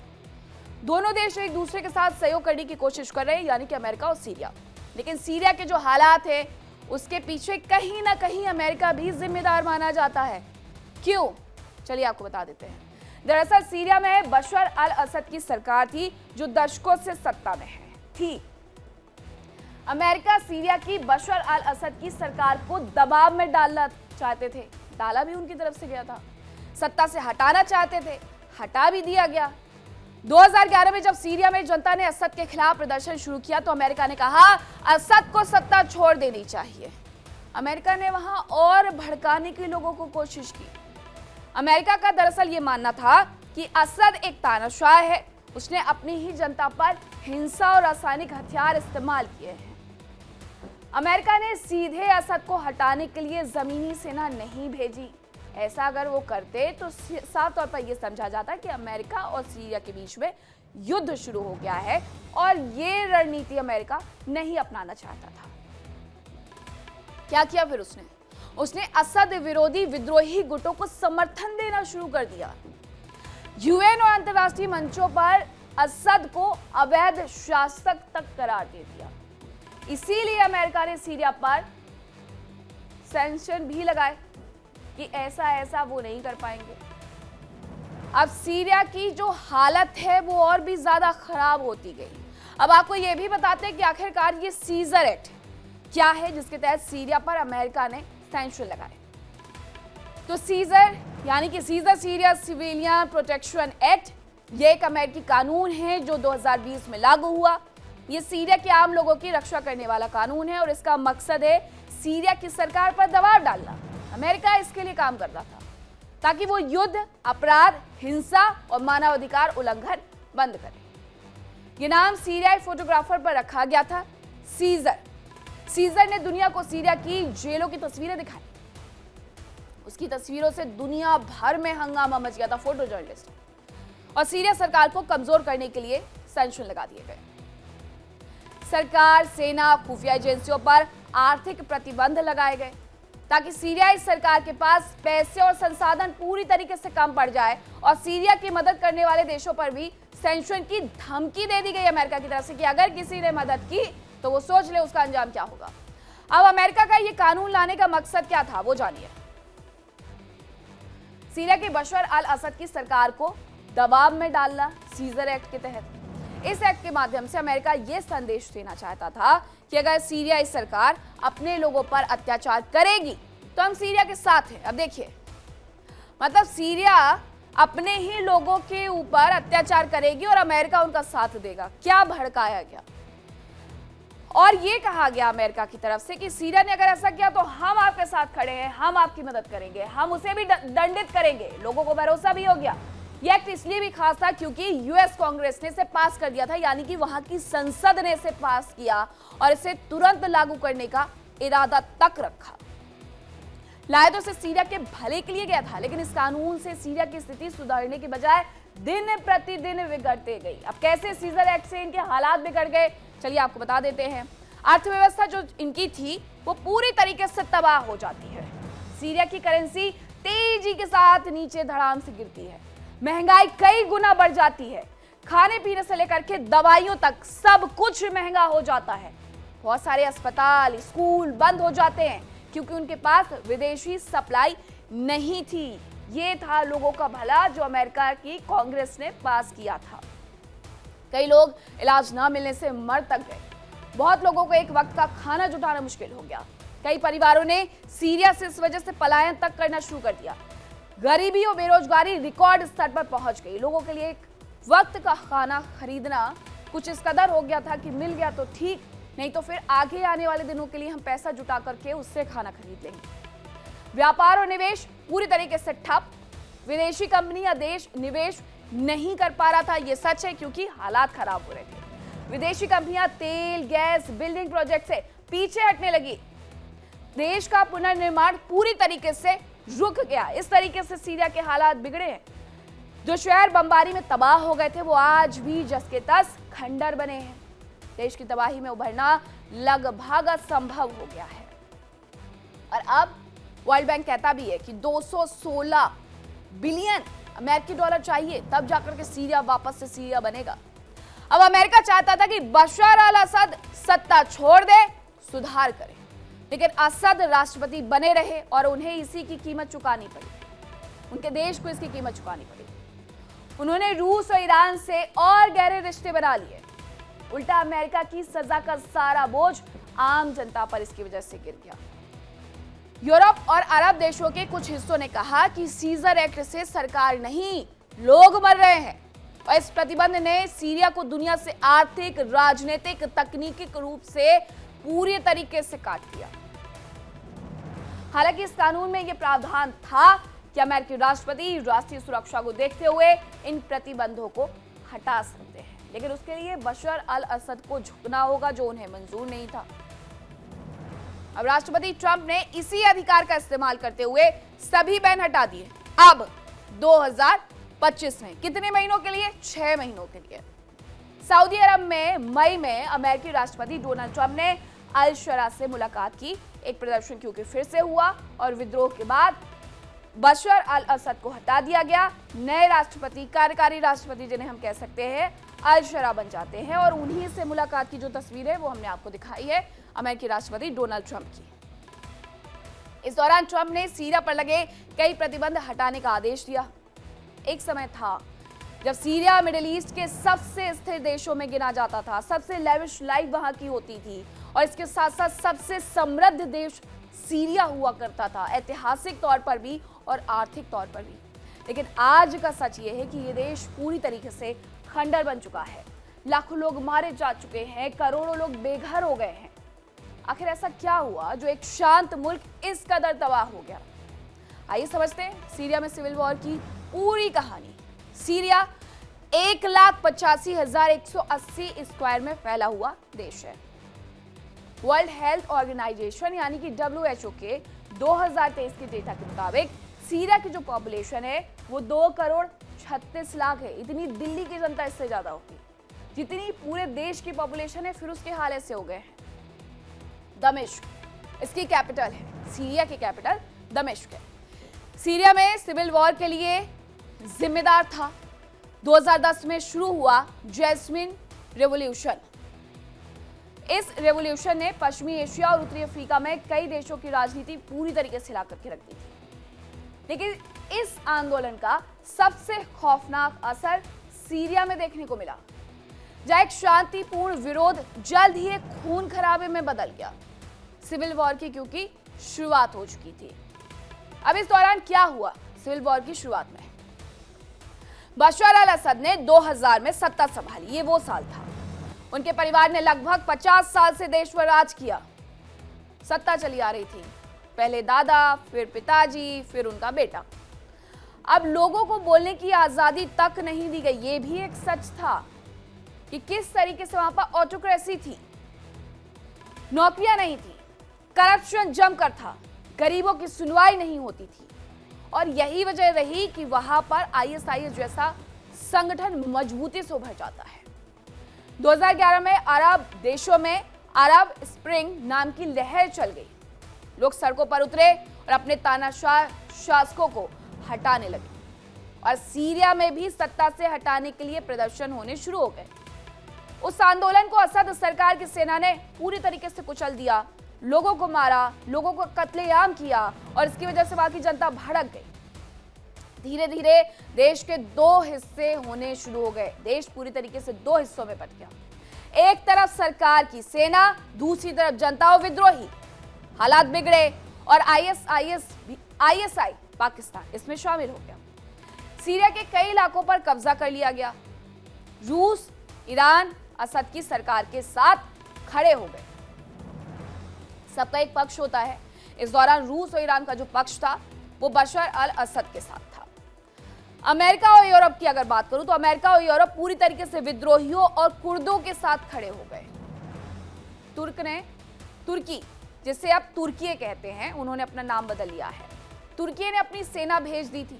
दोनों देश एक दूसरे के साथ सहयोग करने की कोशिश कर रहे हैं, यानी कि अमेरिका और सीरिया। लेकिन सीरिया के जो हालात है उसके पीछे कहीं ना कहीं अमेरिका भी जिम्मेदार माना जाता है। क्यों? चलिए आपको बता देते हैं। दरअसल सीरिया में बशर अल असद की सरकार थी जो दशकों से सत्ता में थी। अमेरिका सीरिया की बशर अल असद की सरकार को दबाव में डालना चाहते थे, डाला भी उनकी तरफ से गया था। सत्ता से हटाना चाहते थे, हटा भी दिया गया। 2011 में जब सीरिया में जनता ने असद के खिलाफ प्रदर्शन शुरू किया तो अमेरिका ने कहा असद को सत्ता छोड़ देनी चाहिए। अमेरिका ने वहां और भड़काने की लोगों को कोशिश की। अमेरिका का दरअसल ये मानना था कि असद एक तानाशाह है, उसने अपनी ही जनता पर हिंसा और रासायनिक हथियार इस्तेमाल किए हैं। अमेरिका ने सीधे असद को हटाने के लिए जमीनी सेना नहीं भेजी। ऐसा अगर वो करते तो साफ तौर पर यह समझा जाता कि अमेरिका और सीरिया के बीच में युद्ध शुरू हो गया है, और ये रणनीति अमेरिका नहीं अपनाना चाहता था। क्या किया फिर उसने असद विरोधी विद्रोही गुटों को समर्थन देना शुरू कर दिया। यूएन और अंतर्राष्ट्रीय मंचों पर असद को अवैध शासक तक करार दे दिया। इसीलिए अमेरिका ने सीरिया पर सैंक्शन भी लगाए कि ऐसा वो नहीं कर पाएंगे। अब सीरिया की जो हालत है वो और भी ज्यादा खराब होती गई। अब आपको ये भी बताते हैं कि आखिरकार ये सीजर एक्ट क्या है जिसके तहत सीरिया पर अमेरिका ने सैंक्शन लगाए। तो सीजर यानी कि Caesar Syria civilian protection act, ये एक अमेरिकी कानून है जो 2020 में लागू हुआ। ये सीरिया के आम लोगों की रक्षा करने वाला कानून है और इसका मकसद है सीरिया की सरकार पर दबाव डालना। अमेरिका इसके लिए काम करता था ताकि वो युद्ध, अपराध, हिंसा और मानवाधिकार उल्लंघन बंद करे। ये नाम सीरियाई फोटोग्राफर पर रखा गया था, सीजर। सीजर ने दुनिया को सीरिया की जेलों की तस्वीरें दिखाई। उसकी तस्वीरों से दुनिया भर में हंगामा मच गया था। फोटो जर्नलिस्ट और सीरिया सरकार को कमजोर करने के लिए सैंक्शन लगा दिए गए। सरकार, सेना, खुफिया एजेंसियों पर आर्थिक प्रतिबंध लगाए गए ताकि सीरियाई सरकार के पास पैसे और संसाधन पूरी तरीके से कम पड़ जाए, और सीरिया की मदद करने वाले देशों पर भी सैंक्शन की धमकी दे दी गई अमेरिका की तरफ से कि अगर किसी ने मदद की तो वो सोच ले उसका अंजाम क्या होगा। अब अमेरिका का ये कानून लाने का मकसद क्या था, वो जानिए। सीरिया के बशर अल असद की सरकार को दबाव में डालना, सीजर एक्ट के तहत। इस एक्ट के माध्यम से अमेरिका ये संदेश देना चाहता था कि अगर सीरियाई सरकार अपने लोगों पर अत्याचार करेगी तो हम सीरिया के साथ हैं। अब देखिए, मतलब सीरिया अपने ही लोगों के ऊपर अत्याचार करेगी और अमेरिका उनका साथ देगा। क्या भड़काया गया। और ये कहा गया अमेरिका की तरफ से कि सीरिया ने अगर ऐसा किया तो हम आपके साथ खड़े हैं, हम आपकी मदद करेंगे, हम उसे भी दंडित करेंगे। लोगों को भरोसा भी हो गया। यह एक्ट इसलिए भी खास था क्योंकि यूएस कांग्रेस ने इसे पास कर दिया था, यानी कि वहां की संसद ने इसे पास किया और इसे तुरंत लागू करने का इरादा तक रखा। लाया तो इसे सीरिया के भले के लिए गया था, लेकिन इस कानून से सीरिया की स्थिति सुधारने की बजाय दिन प्रतिदिन बिगड़ते गई। अब कैसे सीजर एक्ट से इनके हालात बिगड़ गए, चलिए आपको बता देते हैं। अर्थव्यवस्था जो इनकी थी वो पूरी तरीके से तबाह हो जाती है। सीरिया की करेंसी तेजी के साथ नीचे धड़ाम से गिरती है। महंगाई कई गुना बढ़ जाती है। खाने पीने से लेकर के दवाइयों तक सब कुछ महंगा हो जाता है। बहुत सारे अस्पताल, स्कूल बंद हो जाते हैं क्योंकि उनके पास विदेशी सप्लाई नहीं थी। ये था लोगों का भला जो अमेरिका की कांग्रेस ने पास किया था। कई लोग इलाज न मिलने से मर तक गए। बहुत लोगों को एक वक्त का खाना जुटाना मुश्किल हो गया। कई परिवारों ने सीरिया से इस वजह से पलायन तक करना शुरू कर दिया। गरीबी और बेरोजगारी रिकॉर्ड स्तर पर पहुंच गई। लोगों के लिए एक वक्त का खाना खरीदना कुछ इस कदर हो गया था कि मिल गया तो ठीक, नहीं तो फिर आगे आने वाले दिनों के लिए हम पैसा जुटा करके उससे खाना खरीद लेंगे। व्यापार और निवेश पूरी तरीके से ठप। विदेशी कंपनी या देश निवेश नहीं कर पा रहा था, ये सच है, क्योंकि हालात खराब हो रहे थे। विदेशी कंपनियां तेल, गैस, बिल्डिंग प्रोजेक्ट से पीछे हटने लगी। देश का पुनर्निर्माण पूरी तरीके से रुक गया। इस तरीके से सीरिया के हालात बिगड़े हैं। जो शहर बमबारी में तबाह हो गए थे वो आज भी जस के तस खंडर बने हैं। देश की तबाही में उभरना लगभग असंभव हो गया है। और अब वर्ल्ड बैंक कहता भी है कि 216 बिलियन अमेरिकी डॉलर चाहिए, तब जाकर के सीरिया वापस से सीरिया बनेगा। अब अमेरिका चाहता था कि बशर अल असद सत्ता छोड़ दे, सुधार करे, लेकिन असद राष्ट्रपति बने रहे और उन्हें इसी की कीमत चुकानी पड़ी। उनके देश को इसकी कीमत चुकानी पड़ी। उन्होंने रूस और ईरान से और गहरे रिश्ते बना लिए। उल्टा अमेरिका की सजा का सारा बोझ आम जनता पर इसकी वजह से गिर गया। यूरोप और अरब देशों के कुछ हिस्सों ने कहा कि सीजर एक्ट से सरकार नहीं, लोग मर रहे हैं, और इस प्रतिबंध ने सीरिया को दुनिया से आर्थिक, राजनीतिक, तकनीकी रूप से पूरी तरीके से काट दिया। हालांकि इस कानून में यह प्रावधान था कि अमेरिकी राष्ट्रपति राष्ट्रीय सुरक्षा को देखते हुए इन प्रतिबंधों को हटा सकते हैं, लेकिन उसके लिए बशर अल असद को झुकना होगा, जो उन्हें मंजूर नहीं था। अब राष्ट्रपति ट्रंप ने इसी अधिकार का इस्तेमाल करते हुए सभी बैन हटा दिए। अब 2025 में कितने महीनों के लिए? 6 महीनों के लिए। सऊदी अरब में मई में अमेरिकी राष्ट्रपति डोनाल्ड ट्रंप ने अल शरा से मुलाकात की। एक प्रदर्शन क्योंकि फिर से हुआ और विद्रोह के बाद बशर अल असद को हटा दिया गया। नए राष्ट्रपति, कार्यकारी राष्ट्रपति जिन्हें हम कह सकते हैं, अल शरा बन जाते हैं, और उन्हीं से मुलाकात की जो तस्वीर है वो हमने आपको दिखाई है अमेरिकी राष्ट्रपति डोनाल्ड ट्रंप की। इस दौरान ट्रंप ने सीरिया पर लगे कई प्रतिबंध हटाने का आदेश दिया। एक समय था जब सीरिया मिडिल ईस्ट के सबसे स्थिर देशों में गिना जाता था, सबसे लेविश लाइफ वहां की होती थी, और इसके साथ साथ सबसे समृद्ध देश सीरिया हुआ करता था, ऐतिहासिक तौर पर भी और आर्थिक तौर पर भी। लेकिन आज का सच ये है कि ये देश पूरी तरीके से खंडर बन चुका है। लाखों लोग मारे जा चुके हैं, करोड़ों लोग बेघर हो गए हैं। आखिर ऐसा क्या हुआ जो एक शांत मुल्क इस कदर तबाह हो गया? आइए समझते हैं सीरिया में सिविल वॉर की पूरी कहानी। सीरिया 1,85,180 स्क्वायर में फैला हुआ देश है। वर्ल्ड हेल्थ ऑर्गेनाइजेशन यानी कि WHO के 2023 के डेटा के मुताबिक सीरिया की जो पॉपुलेशन है वो 2,36,00,000 है। इतनी दिल्ली की जनता इससे ज्यादा होगी जितनी पूरे देश की पॉपुलेशन है। फिर उसके हाल ऐसे हो गए हैं। दमिश्क इसकी कैपिटल है, सीरिया की कैपिटल दमिश्क है। सीरिया में सिविल वॉर के लिए जिम्मेदार था 2010 में शुरू हुआ जैस्मिन रेवोल्यूशन। इस रेवोल्यूशन ने पश्चिमी एशिया और उत्तरी अफ्रीका में कई देशों की राजनीति पूरी तरीके से हिला करके रख दी थी। लेकिन इस आंदोलन का सबसे खौफनाक असर सीरिया में देखने को मिला, जहां एक शांतिपूर्ण विरोध जल्द ही एक खून खराबे में बदल गया। सिविल वॉर की क्योंकि शुरुआत हो चुकी थी। अब इस दौरान क्या हुआ सिविल वॉर की शुरुआत में? बशर अल असद ने 2000 में सत्ता संभाली। ये वो साल था। उनके परिवार ने लगभग 50 साल से देश पर राज किया। सत्ता चली आ रही थी, पहले दादा, फिर पिताजी, फिर उनका बेटा। अब लोगों को बोलने की आजादी तक नहीं दी गई। ये भी एक सच था कि किस तरीके से वहां पर ऑटोक्रेसी थी, नौकरियां नहीं थी, करप्शन जमकर था, गरीबों की सुनवाई नहीं होती थी। और यही वजह रही कि वहां पर आईएसआईएस जैसा संगठन मजबूती से उभर जाता है। 2011 में अरब देशों में अरब स्प्रिंग नाम की लहर चल गई। लोग सड़कों पर उतरे और अपने तानाशाह शासकों को हटाने लगे। और सीरिया में भी सत्ता से हटाने के लिए प्रदर्शन होने शुरू हो गए। उस आंदोलन को असद सरकार की सेना ने पूरी तरीके से कुचल दिया, लोगों को मारा, लोगों को कत्लेआम किया और इसकी वजह से वहां की जनता भड़क गई। धीरे धीरे देश के दो हिस्से होने शुरू हो गए। देश पूरी तरीके से दो हिस्सों में बट गया। एक तरफ सरकार की सेना, दूसरी तरफ जनता और विद्रोही। हालात बिगड़े और आईएसआई पाकिस्तान इसमें शामिल हो गया। सीरिया के कई इलाकों पर कब्जा कर लिया गया। रूस, ईरान असद की सरकार के साथ खड़े हो गए। सबका एक पक्ष होता है। इस दौरान रूस और ईरान का जो पक्ष था वो बशर अल असद के साथ था। अमेरिका और यूरोप की अगर बात करूं तो अमेरिका और यूरोप पूरी तरीके से विद्रोहियों और कुर्दों के साथ खड़े हो गए। तुर्की, जिसे अब तुर्की कहते हैं, उन्होंने अपना नाम बदल लिया है। तुर्की ने अपनी सेना भेज दी थी।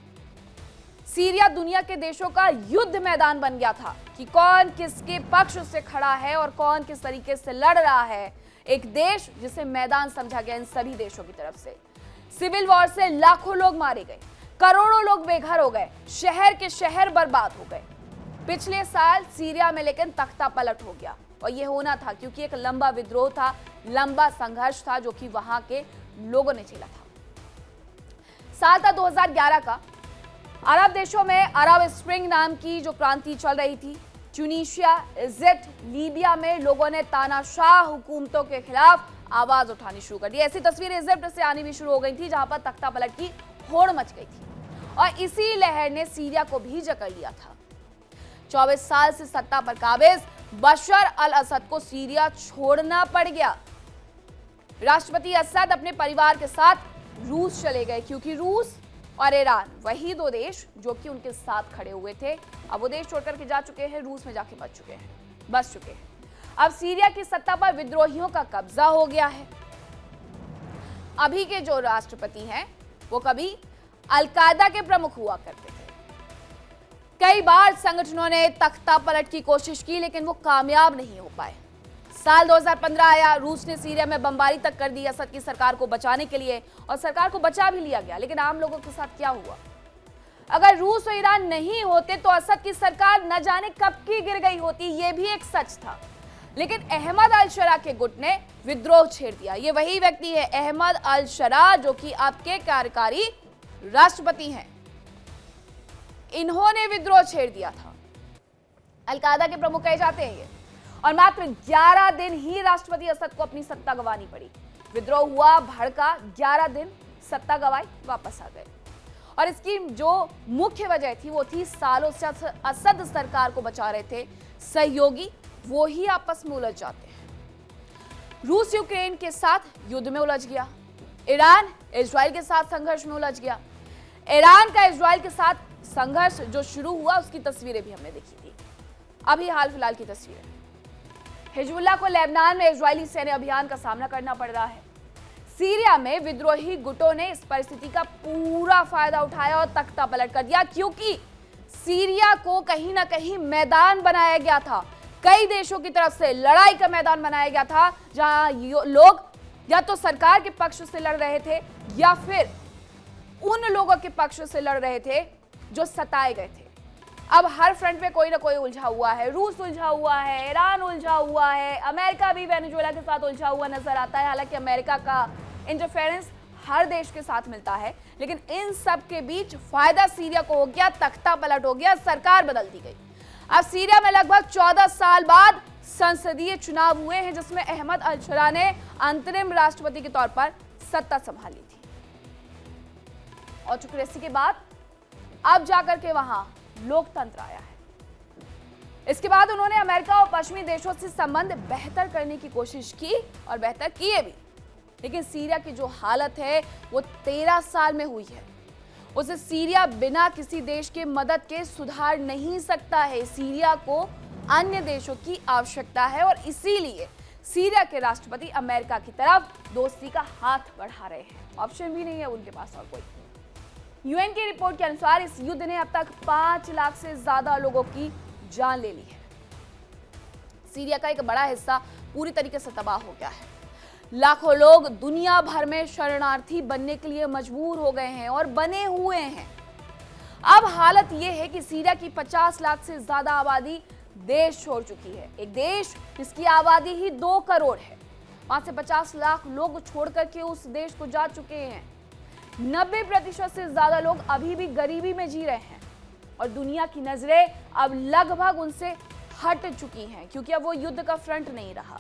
सीरिया दुनिया के देशों का युद्ध मैदान बन गया था कि कौन किसके पक्ष से खड़ा है और कौन किस तरीके से लड़ रहा है। एक देश जिसे मैदान समझा गया इन सभी देशों की तरफ से। सिविल वॉर से लाखों लोग मारे गए, करोड़ों लोग बेघर हो गए, शहर के शहर बर्बाद हो गए। पिछले साल सीरिया में लेकिन तख्ता पलट हो गया और यह होना था क्योंकि एक लंबा विद्रोह था, लंबा संघर्ष था जो कि वहां के लोगों ने झेला था। साल था 2011 का। अरब देशों में अरब स्प्रिंग नाम की जो क्रांति चल रही थी। ट्यूनीशिया, इजिप्ट, लीबिया में लोगों ने तानाशाह हुकूमतों के खिलाफ आवाज उठानी शुरू कर दी। ऐसी तस्वीरें इजिप्ट से आनी भी शुरू हो गई थी जहां पर तख्ता पलट की होड़ मच गई थी और इसी लहर ने सीरिया को भी जकड़ लिया था। 24 साल से सत्ता पर काबिज बशर अल असद को सीरिया छोड़ना पड़ गया। राष्ट्रपति असद अपने परिवार के साथ रूस चले गए क्योंकि रूस और ईरान वही दो देश जो कि उनके साथ खड़े हुए थे, अब वो देश छोड़कर के जा चुके हैं, रूस में जाके बस चुके हैं। अब सीरिया की सत्ता पर विद्रोहियों का कब्जा हो गया है। अभी के जो राष्ट्रपति हैं वो कभी अल-कायदा के प्रमुख हुआ करते थे। कई बार संगठनों ने तख्ता पलट की कोशिश की लेकिन वो कामयाब नहीं हो पाए। साल 2015 आया, रूस ने सीरिया में बमबारी तक कर दी असद की सरकार को बचाने के लिए और सरकार को बचा भी लिया गया। लेकिन आम लोगों के साथ क्या हुआ? अगर रूस और ईरान नहीं होते तो असद की सरकार न जाने कब की गिर गई होती। ये भी एक सच था। लेकिन अहमद अल शरा के गुट ने विद्रोह छेड़ दिया। ये वही व्यक्ति है अहमद अल शरा जो कि आपके कार्यकारी राष्ट्रपति हैं। इन्होंने विद्रोह छेड़ दिया था। अल-कायदा के प्रमुख कहे जाते हैं ये। और मात्र 11 दिन ही राष्ट्रपति असद को अपनी सत्ता गंवानी पड़ी। विद्रोह हुआ, भड़का, 11 दिन सत्ता गंवाई, वापस आ गए। और इसकी जो मुख्य वजह थी वो थी सालों से असद सरकार को बचा रहे थे सहयोगी, वो ही आपस में उलझ जाते हैं। रूस यूक्रेन के साथ युद्ध में उलझ गया। ईरान इजराइल के साथ संघर्ष में उलझ गया। ईरान का इजराइल के साथ संघर्ष जो शुरू हुआ उसकी तस्वीरें भी हमने देखी थी। अभी हाल फिलहाल की तस्वीरें। हिजबुल्लाह को लेबनान में इजरायली सैन्य अभियान का सामना करना पड़ रहा है। सीरिया में विद्रोही गुटों ने इस परिस्थिति का पूरा फायदा उठाया और तख्ता पलट कर दिया, क्योंकि सीरिया को कहीं ना कहीं मैदान बनाया गया था, कई देशों की तरफ से लड़ाई का मैदान बनाया गया था, जहां लोग या तो सरकार के पक्ष से लड़ रहे थे या फिर उन लोगों के पक्ष से लड़ रहे थे जो सताए गए थे। अब हर फ्रंट पे कोई ना कोई उलझा हुआ है, रूस उलझा हुआ है, ईरान उलझा हुआ है, अमेरिका भी वेनेजुएला के साथ उलझा हुआ नजर आता है। हालांकि अमेरिका का इंटरफेरेंस हर देश के साथ मिलता है, लेकिन इन सब के बीच फायदा सीरिया को हो गया, तख्ता पलट हो गया, सरकार बदल दी गई। अब सीरिया में लगभग 14 साल बाद संसदीय चुनाव हुए हैं, जिसमें अहमद अल-शरा ने अंतरिम राष्ट्रपति के तौर पर सत्ता संभाली थी। ऑटोक्रेसी के बाद अब जाकर के वहां लोकतंत्र आया है। इसके बाद उन्होंने अमेरिका और पश्चिमी देशों से संबंध बेहतर करने की कोशिश की और बेहतर किए भी, लेकिन सीरिया की जो हालत है वो 13 साल में हुई है। उसे सीरिया बिना किसी देश के मदद के सुधार नहीं सकता है। सीरिया को अन्य देशों की आवश्यकता है और इसीलिए सीरिया के राष्ट्रपति अमेरिका की तरफ दोस्ती का हाथ बढ़ा रहे हैं। ऑप्शन भी नहीं है उनके पास और कोई। यूएन की रिपोर्ट के अनुसार इस युद्ध ने अब तक 5 लाख से ज्यादा लोगों की जान ले ली है। सीरिया का एक बड़ा हिस्सा पूरी तरीके से तबाह हो गया है। लाखों लोग दुनिया भर में शरणार्थी बनने के लिए मजबूर हो गए हैं और बने हुए हैं। अब हालत यह है कि सीरिया की 50 लाख से ज्यादा आबादी देश छोड़ चुकी है। एक देश जिसकी आबादी ही 2 करोड़ है, वहां से 50 लाख लोग छोड़ करके उस देश को जा चुके हैं। 90% से ज्यादा लोग अभी भी गरीबी में जी रहे हैं और दुनिया की नजरें अब लगभग उनसे हट चुकी हैं, क्योंकि अब वो युद्ध का फ्रंट नहीं रहा।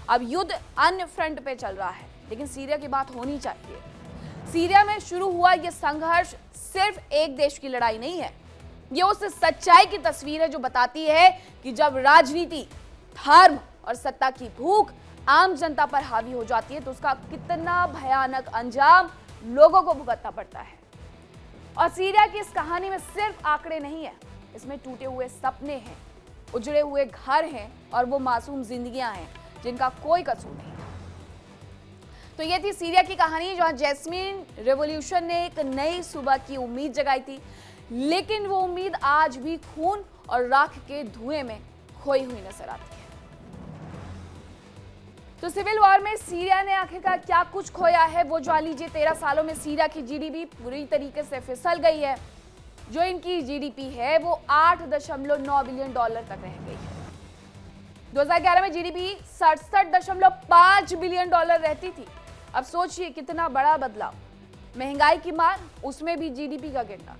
अब युद्ध अन्य फ्रंट पे चल रहा है, लेकिन सीरिया की बात होनी चाहिए। सीरिया में शुरू हुआ ये संघर्ष सिर्फ एक देश की लड़ाई नहीं है, ये उस सच्चाई की तस्वीर है जो बताती है कि जब राजनीति, धर्म और सत्ता की भूख आम जनता पर हावी हो जाती है तो उसका कितना भयानक अंजाम लोगों को भुगतना पड़ता है। और सीरिया की इस कहानी में सिर्फ आंकड़े नहीं है, इसमें टूटे हुए सपने हैं, उजड़े हुए घर हैं और वो मासूम जिंदगियां हैं जिनका कोई कसूर नहीं था। तो ये थी सीरिया की कहानी, जहां जैस्मीन रेवोल्यूशन ने एक नई सुबह की उम्मीद जगाई थी, लेकिन वो उम्मीद आज भी खून और राख के धुएं में खोई हुई नजर आती है। तो सिविल वॉर में सीरिया ने आखिरकार क्या कुछ खोया है, वो जान लीजिए। 13 सालों में सीरिया की जीडीपी पूरी तरीके से फिसल गई है। जो इनकी जीडीपी है वो $8.9 बिलियन तक रह गई है। 2011 में जीडीपी $67.5 बिलियन रहती थी। अब सोचिए कितना बड़ा बदलाव। महंगाई की मार, उसमें भी जीडीपी का गिरना।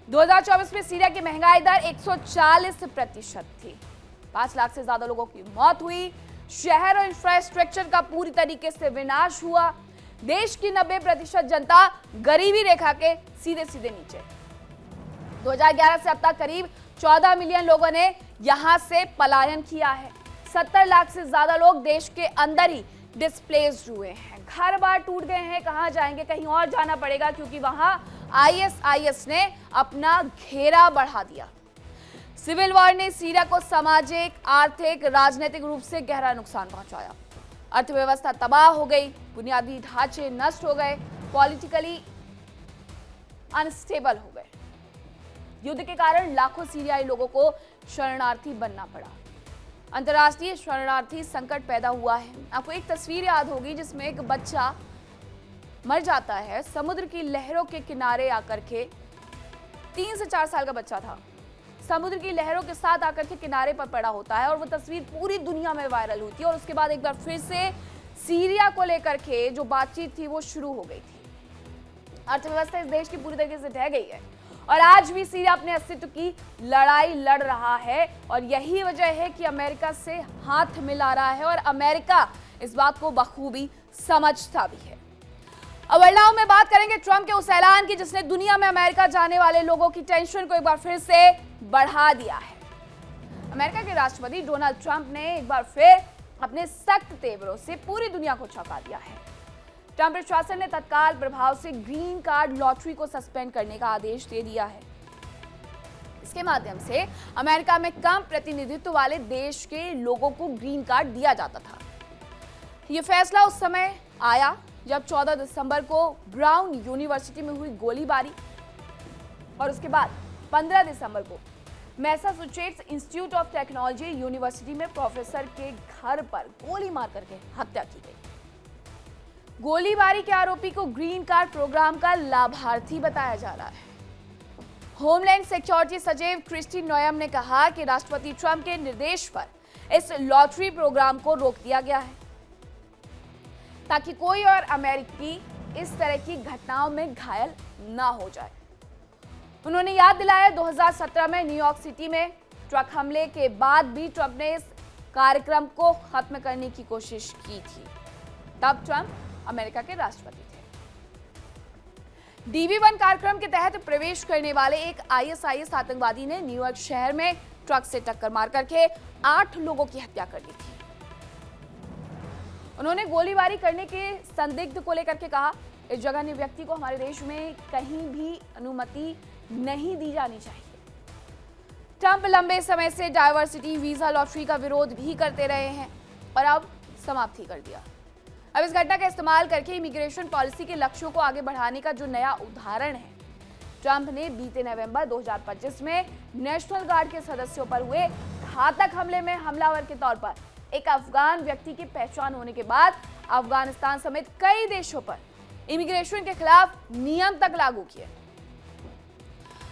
2024 में सीरिया की महंगाई दर 140% थी। 5 लाख से ज्यादा लोगों की मौत हुई। शहर और इंफ्रास्ट्रक्चर का पूरी तरीके से विनाश हुआ। देश की 90% जनता गरीबी रेखा के सीधे सीधे नीचे। 2011 से अब तक करीब 14 मिलियन लोगों ने यहां से पलायन किया है। 70 लाख से ज्यादा लोग देश के अंदर ही डिस्प्लेस्ड हुए हैं। घर बार टूट गए हैं, कहां जाएंगे, कहीं और जाना पड़ेगा, क्योंकि वहां आईएसआईएस ने अपना घेरा बढ़ा दिया। सिविल वॉर ने सीरिया को सामाजिक, आर्थिक, राजनीतिक रूप से गहरा नुकसान पहुंचाया। अर्थव्यवस्था तबाह हो गई, बुनियादी ढांचे नष्ट हो गए, पॉलिटिकली अनस्टेबल हो गए। युद्ध के कारण लाखों सीरियाई लोगों को शरणार्थी बनना पड़ा। अंतर्राष्ट्रीय शरणार्थी संकट पैदा हुआ है। आपको एक तस्वीर याद होगी जिसमें एक बच्चा मर जाता है समुद्र की लहरों के किनारे आकर के। 3 से 4 साल का बच्चा था, समुद्र की लहरों के साथ आकर के किनारे पर पड़ा होता है और वो तस्वीर पूरी दुनिया में वायरल हुई थी। और उसके बाद एक बार फिर से सीरिया को लेकर के जो बातचीत थी वो शुरू हो गई थी। अर्थव्यवस्था इस देश की पूरी तरीके से ढह गई है और आज भी सीरिया अपने अस्तित्व की लड़ाई लड़ रहा है। और यही वजह है कि अमेरिका से हाथ मिला रहा है और अमेरिका इस बात को बखूबी समझता भी है। अब वर्ल्ड में बात करेंगे ट्रंप के उस ऐलान की जिसने दुनिया में अमेरिका जाने वाले लोगों की टेंशन को एक बार फिर से बढ़ा दिया है। अमेरिका के राष्ट्रपति डोनाल्ड ट्रंप ने एक बार फिर अपने सख्त तेवरों से पूरी दुनिया को चौंका दिया है। ट्रंप प्रशासन ने तत्काल प्रभाव से ग्रीन कार्ड लॉटरी को सस्पेंड करने का आदेश दे दिया है। इसके माध्यम से अमेरिका में कम प्रतिनिधित्व वाले देश के लोगों को ग्रीन कार्ड दिया जाता था। यह फैसला उस समय आया जब 14 दिसंबर को ब्राउन यूनिवर्सिटी में हुई गोलीबारी और उसके बाद 15 दिसंबर को Massachusetts institute of technology university में प्रोफेसर के घर पर गोली मार करके हत्या की गई। गोलीबारी के आरोपी को ग्रीन कार्ड प्रोग्राम का लाभार्थी बताया जा रहा है। होमलैंड सिक्योरिटी सचिव क्रिस्टी नोयम ने कहा कि राष्ट्रपति ट्रंप के निर्देश पर इस लॉटरी प्रोग्राम को रोक दिया गया है ताकि कोई और अमेरिकी इस तरह की घटनाओं में घायल ना हो जाए। उन्होंने याद दिलाया 2017 में न्यूयॉर्क सिटी में ट्रक हमले के बाद भी ट्रंप ने इस कार्यक्रम को खत्म करने की कोशिश की थी। तब ट्रंप अमेरिका के राष्ट्रपति थे। DV1 कार्यक्रम के तहत प्रवेश करने वाले एक ISIS आतंकवादी ने न्यूयॉर्क शहर में ट्रक से टक्कर मार करके 8 लोगों की हत्या कर दी थी। उन्होंने गोलीबारी करने के संदिग्ध को लेकर के कहा, इस जघन्य व्यक्ति को हमारे देश में कहीं भी अनुमति नहीं दी जानी चाहिए। ट्रंप लंबे समय से डाइवर्सिटी वीजा लॉटरी का विरोध भी करते रहे हैं और अब समाप्ति कर दिया। अब इस घटना का इस्तेमाल करके इमिग्रेशन पॉलिसी के लक्ष्यों को आगे बढ़ाने का जो नया उदाहरण है, ट्रंप ने बीते नवंबर 2025 में नेशनल गार्ड के सदस्यों पर हुए घातक हमले में हमलावर के तौर पर एक अफगान व्यक्ति की पहचान होने के बाद अफगानिस्तान समेत कई देशों पर इमिग्रेशन के खिलाफ नियम तक लागू किए।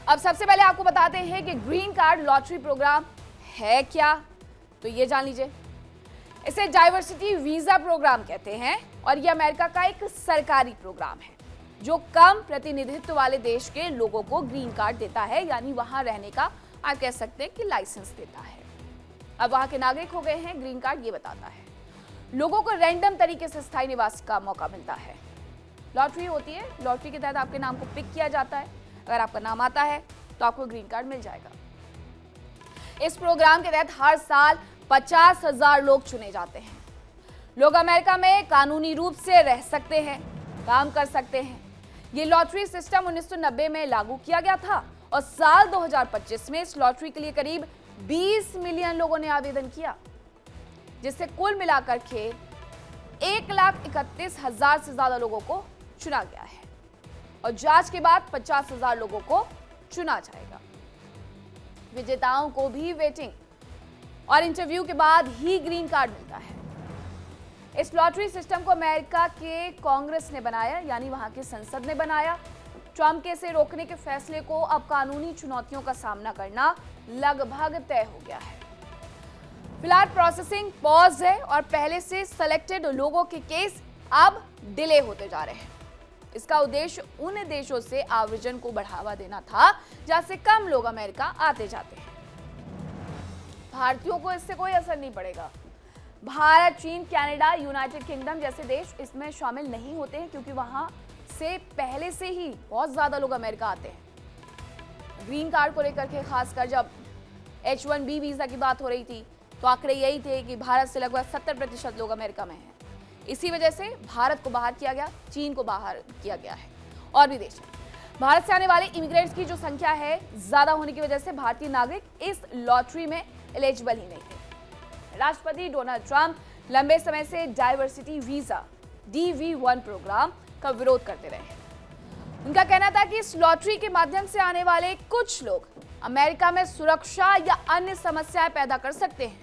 अब सबसे पहले आपको बताते हैं कि ग्रीन कार्ड लॉटरी प्रोग्राम है क्या, तो ये जान लीजिए। इसे डाइवर्सिटी वीजा प्रोग्राम कहते हैं और ये अमेरिका का एक सरकारी प्रोग्राम है जो कम प्रतिनिधित्व वाले देश के लोगों को ग्रीन कार्ड देता है, यानी वहां रहने का आप कह सकते हैं कि लाइसेंस देता है। अब वहां के नागरिक हो गए हैं ग्रीन कार्ड, ये बताता है। लोगों को रैंडम तरीके से स्थायी निवास का मौका मिलता है। लॉटरी होती है, लॉटरी के तहत आपके नाम को पिक किया जाता है। अगर आपका नाम आता है तो आपको ग्रीन कार्ड मिल जाएगा। इस प्रोग्राम के तहत हर साल 50,000 लोग चुने जाते हैं। लोग अमेरिका में कानूनी रूप से रह सकते हैं, काम कर सकते हैं। ये लॉटरी सिस्टम 1990 में लागू किया गया था और साल 2025 में इस लॉटरी के लिए करीब 20 मिलियन लोगों ने आवेदन किया, जिससे कुल मिलाकर के 1,31,000 से ज्यादा लोगों को चुना गया है और जांच के बाद 50,000 लोगों को चुना जाएगा। विजेताओं को भी वेटिंग और इंटरव्यू के बाद ही ग्रीन कार्ड मिलता है। इस लॉटरी सिस्टम को अमेरिका के कांग्रेस ने बनाया, यानी वहां की संसद ने बनाया। ट्रंप के इसे रोकने के फैसले को अब कानूनी चुनौतियों का सामना करना लगभग तय हो गया है। फिलहाल प्रोसेसिंग पॉज है और पहले से सेलेक्टेड लोगों के केस अब डिले होते जा रहे हैं। इसका उद्देश्य उन देशों से आव्रजन को बढ़ावा देना था जहां से कम लोग अमेरिका आते जाते हैं। भारतीयों को इससे कोई असर नहीं पड़ेगा। भारत, चीन, कनाडा, यूनाइटेड किंगडम जैसे देश इसमें शामिल नहीं होते हैं क्योंकि वहां से पहले से ही बहुत ज्यादा लोग अमेरिका आते हैं। ग्रीन कार्ड को लेकर के खासकर जब H1B वीजा की बात हो रही थी तो आंकड़े यही थे कि भारत से लगभग 70% लोग अमेरिका में हैं। इसी वजह से भारत को बाहर किया गया, चीन को बाहर किया गया है और भी देश। भारत से आने वाले इमिग्रेंट्स की जो संख्या है ज्यादा होने की वजह से भारतीय नागरिक इस लॉटरी में एलिजिबल ही नहीं थे। राष्ट्रपति डोनाल्ड ट्रंप लंबे समय से डाइवर्सिटी वीजा DV1 प्रोग्राम का विरोध करते रहे हैं। उनका कहना था कि इस लॉटरी के माध्यम से आने वाले कुछ लोग अमेरिका में सुरक्षा या अन्य समस्याएं पैदा कर सकते हैं।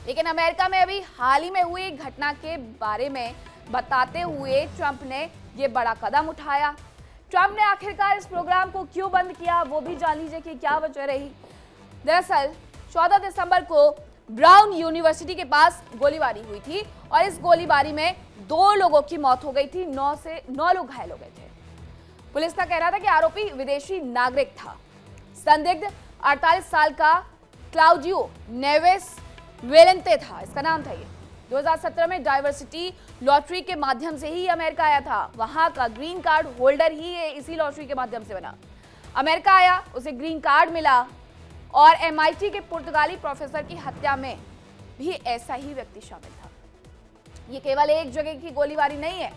लेकिन अमेरिका में अभी हाल ही में हुई घटना के बारे में बताते हुए ट्रंप ने यह बड़ा कदम उठाया। ट्रंप ने आखिरकार इस प्रोग्राम को क्यों बंद किया, वो भी जान लीजिए कि क्या वजह रही। दरअसल 14 दिसंबर को ब्राउन यूनिवर्सिटी के पास गोलीबारी हुई थी और इस गोलीबारी में 2 लोगों की मौत हो गई थी, 9 लोग घायल हो गए थे। पुलिस का कहना था कि आरोपी विदेशी नागरिक था। संदिग्ध 48 साल का क्लाउडियो नेवेस वेलेंते था, इसका नाम था। ये 2017 में डाइवर्सिटी लॉटरी के माध्यम से ही अमेरिका आया था। वहां का ग्रीन कार्ड होल्डर ही है, इसी लॉटरी के माध्यम से बना। अमेरिका आया, उसे ग्रीन कार्ड मिला और MIT के पुर्तगाली प्रोफेसर की हत्या में भी ऐसा ही व्यक्ति शामिल था। ये केवल एक जगह की गोलीबारी नहीं है,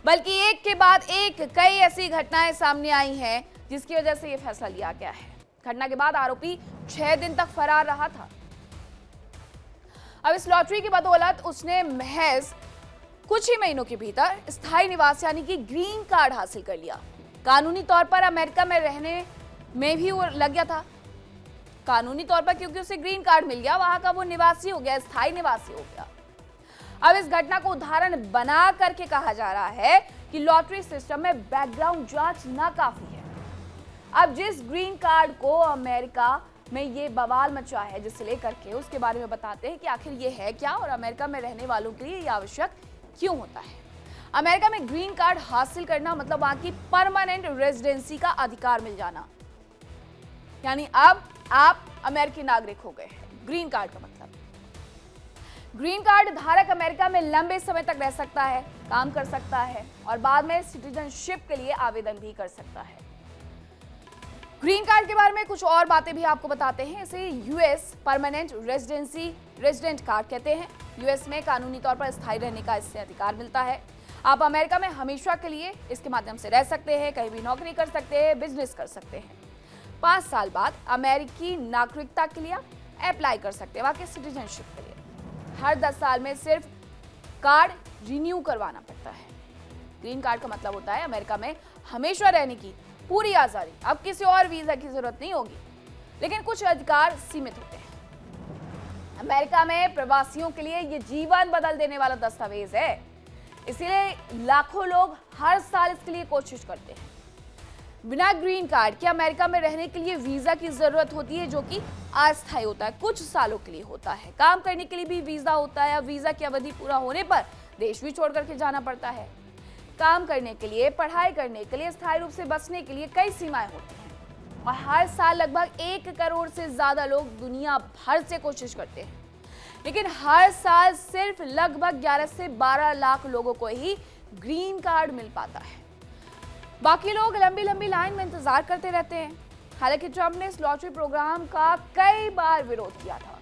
बल्कि एक के बाद एक कई ऐसी घटनाएं सामने आई हैं जिसकी वजह से यह फैसला लिया गया है। घटना के बाद आरोपी 6 दिन तक फरार रहा था। अब इस लॉटरी की बदौलत उसने महज कुछ ही महीनों के भीतर स्थायी निवास यानी कि ग्रीन कार्ड हासिल कर लिया। कानूनी तौर पर अमेरिका में रहने में भी वो लग गया था। कानूनी तौर पर क्योंकि उसे ग्रीन कार्ड मिल गया, वहां का वो निवासी हो गया, स्थायी निवासी हो गया। अब इस घटना को उदाहरण बना करके कहा जा रहा है कि लॉटरी सिस्टम में बैकग्राउंड जांच नाकाफी है। अब जिस ग्रीन कार्ड को अमेरिका में ये बवाल मचा है, जिसे लेकर के उसके बारे में बताते हैं कि आखिर ये है क्या और अमेरिका में रहने वालों के लिए ये आवश्यक क्यों होता है। अमेरिका में ग्रीन कार्ड हासिल करना मतलब वहां की परमानेंट रेजिडेंसी का अधिकार मिल जाना, यानी अब आप अमेरिकी नागरिक हो गए हैं। ग्रीन कार्ड का मतलब, ग्रीन कार्ड धारक अमेरिका में लंबे समय तक रह सकता है, काम कर सकता है और बाद में सिटीजनशिप के लिए आवेदन भी कर सकता है। ग्रीन कार्ड के बारे में कुछ और बातें भी आपको बताते हैं। इसे यूएस परमानेंट रेजिडेंट कार्ड कहते हैं। यूएस में कानूनी तौर पर स्थायी रहने का इससे अधिकार मिलता है। आप अमेरिका में हमेशा के लिए इसके माध्यम से रह सकते हैं, कहीं भी नौकरी कर सकते हैं, बिजनेस कर सकते हैं। 5 साल बाद अमेरिकी नागरिकता के लिए अप्लाई कर सकते हैं, वहां के सिटीजनशिप के लिए। हर 10 साल में सिर्फ कार्ड रिन्यू करवाना पड़ता है। ग्रीन कार्ड का मतलब होता है अमेरिका में हमेशा रहने की पूरी आजादी। अब किसी और वीजा की जरूरत नहीं होगी, लेकिन कुछ अधिकार सीमित होते हैं। अमेरिका में प्रवासियों के लिए ये जीवन बदल देने वाला दस्तावेज है, इसीलिए लाखों लोग हर साल इसके लिए कोशिश करते हैं। बिना ग्रीन कार्ड के अमेरिका में रहने के लिए वीजा की जरूरत होती है, जो कि अस्थायी होता है, कुछ सालों के लिए होता है। काम करने के लिए भी वीजा होता है। वीजा की अवधि पूरा होने पर देश भी छोड़ करके जाना पड़ता है। काम करने के लिए, पढ़ाई करने के लिए, स्थायी रूप से बसने के लिए कई सीमाएं होती हैं और हर साल लगभग 1 करोड़ से ज्यादा लोग दुनिया भर से कोशिश करते हैं, लेकिन हर साल सिर्फ लगभग 11 से 12 लाख लोगों को ही ग्रीन कार्ड मिल पाता है। बाकी लोग लंबी लंबी लाइन में इंतजार करते रहते हैं। हालांकि ट्रंप ने इस लॉटरी प्रोग्राम का कई बार विरोध किया था।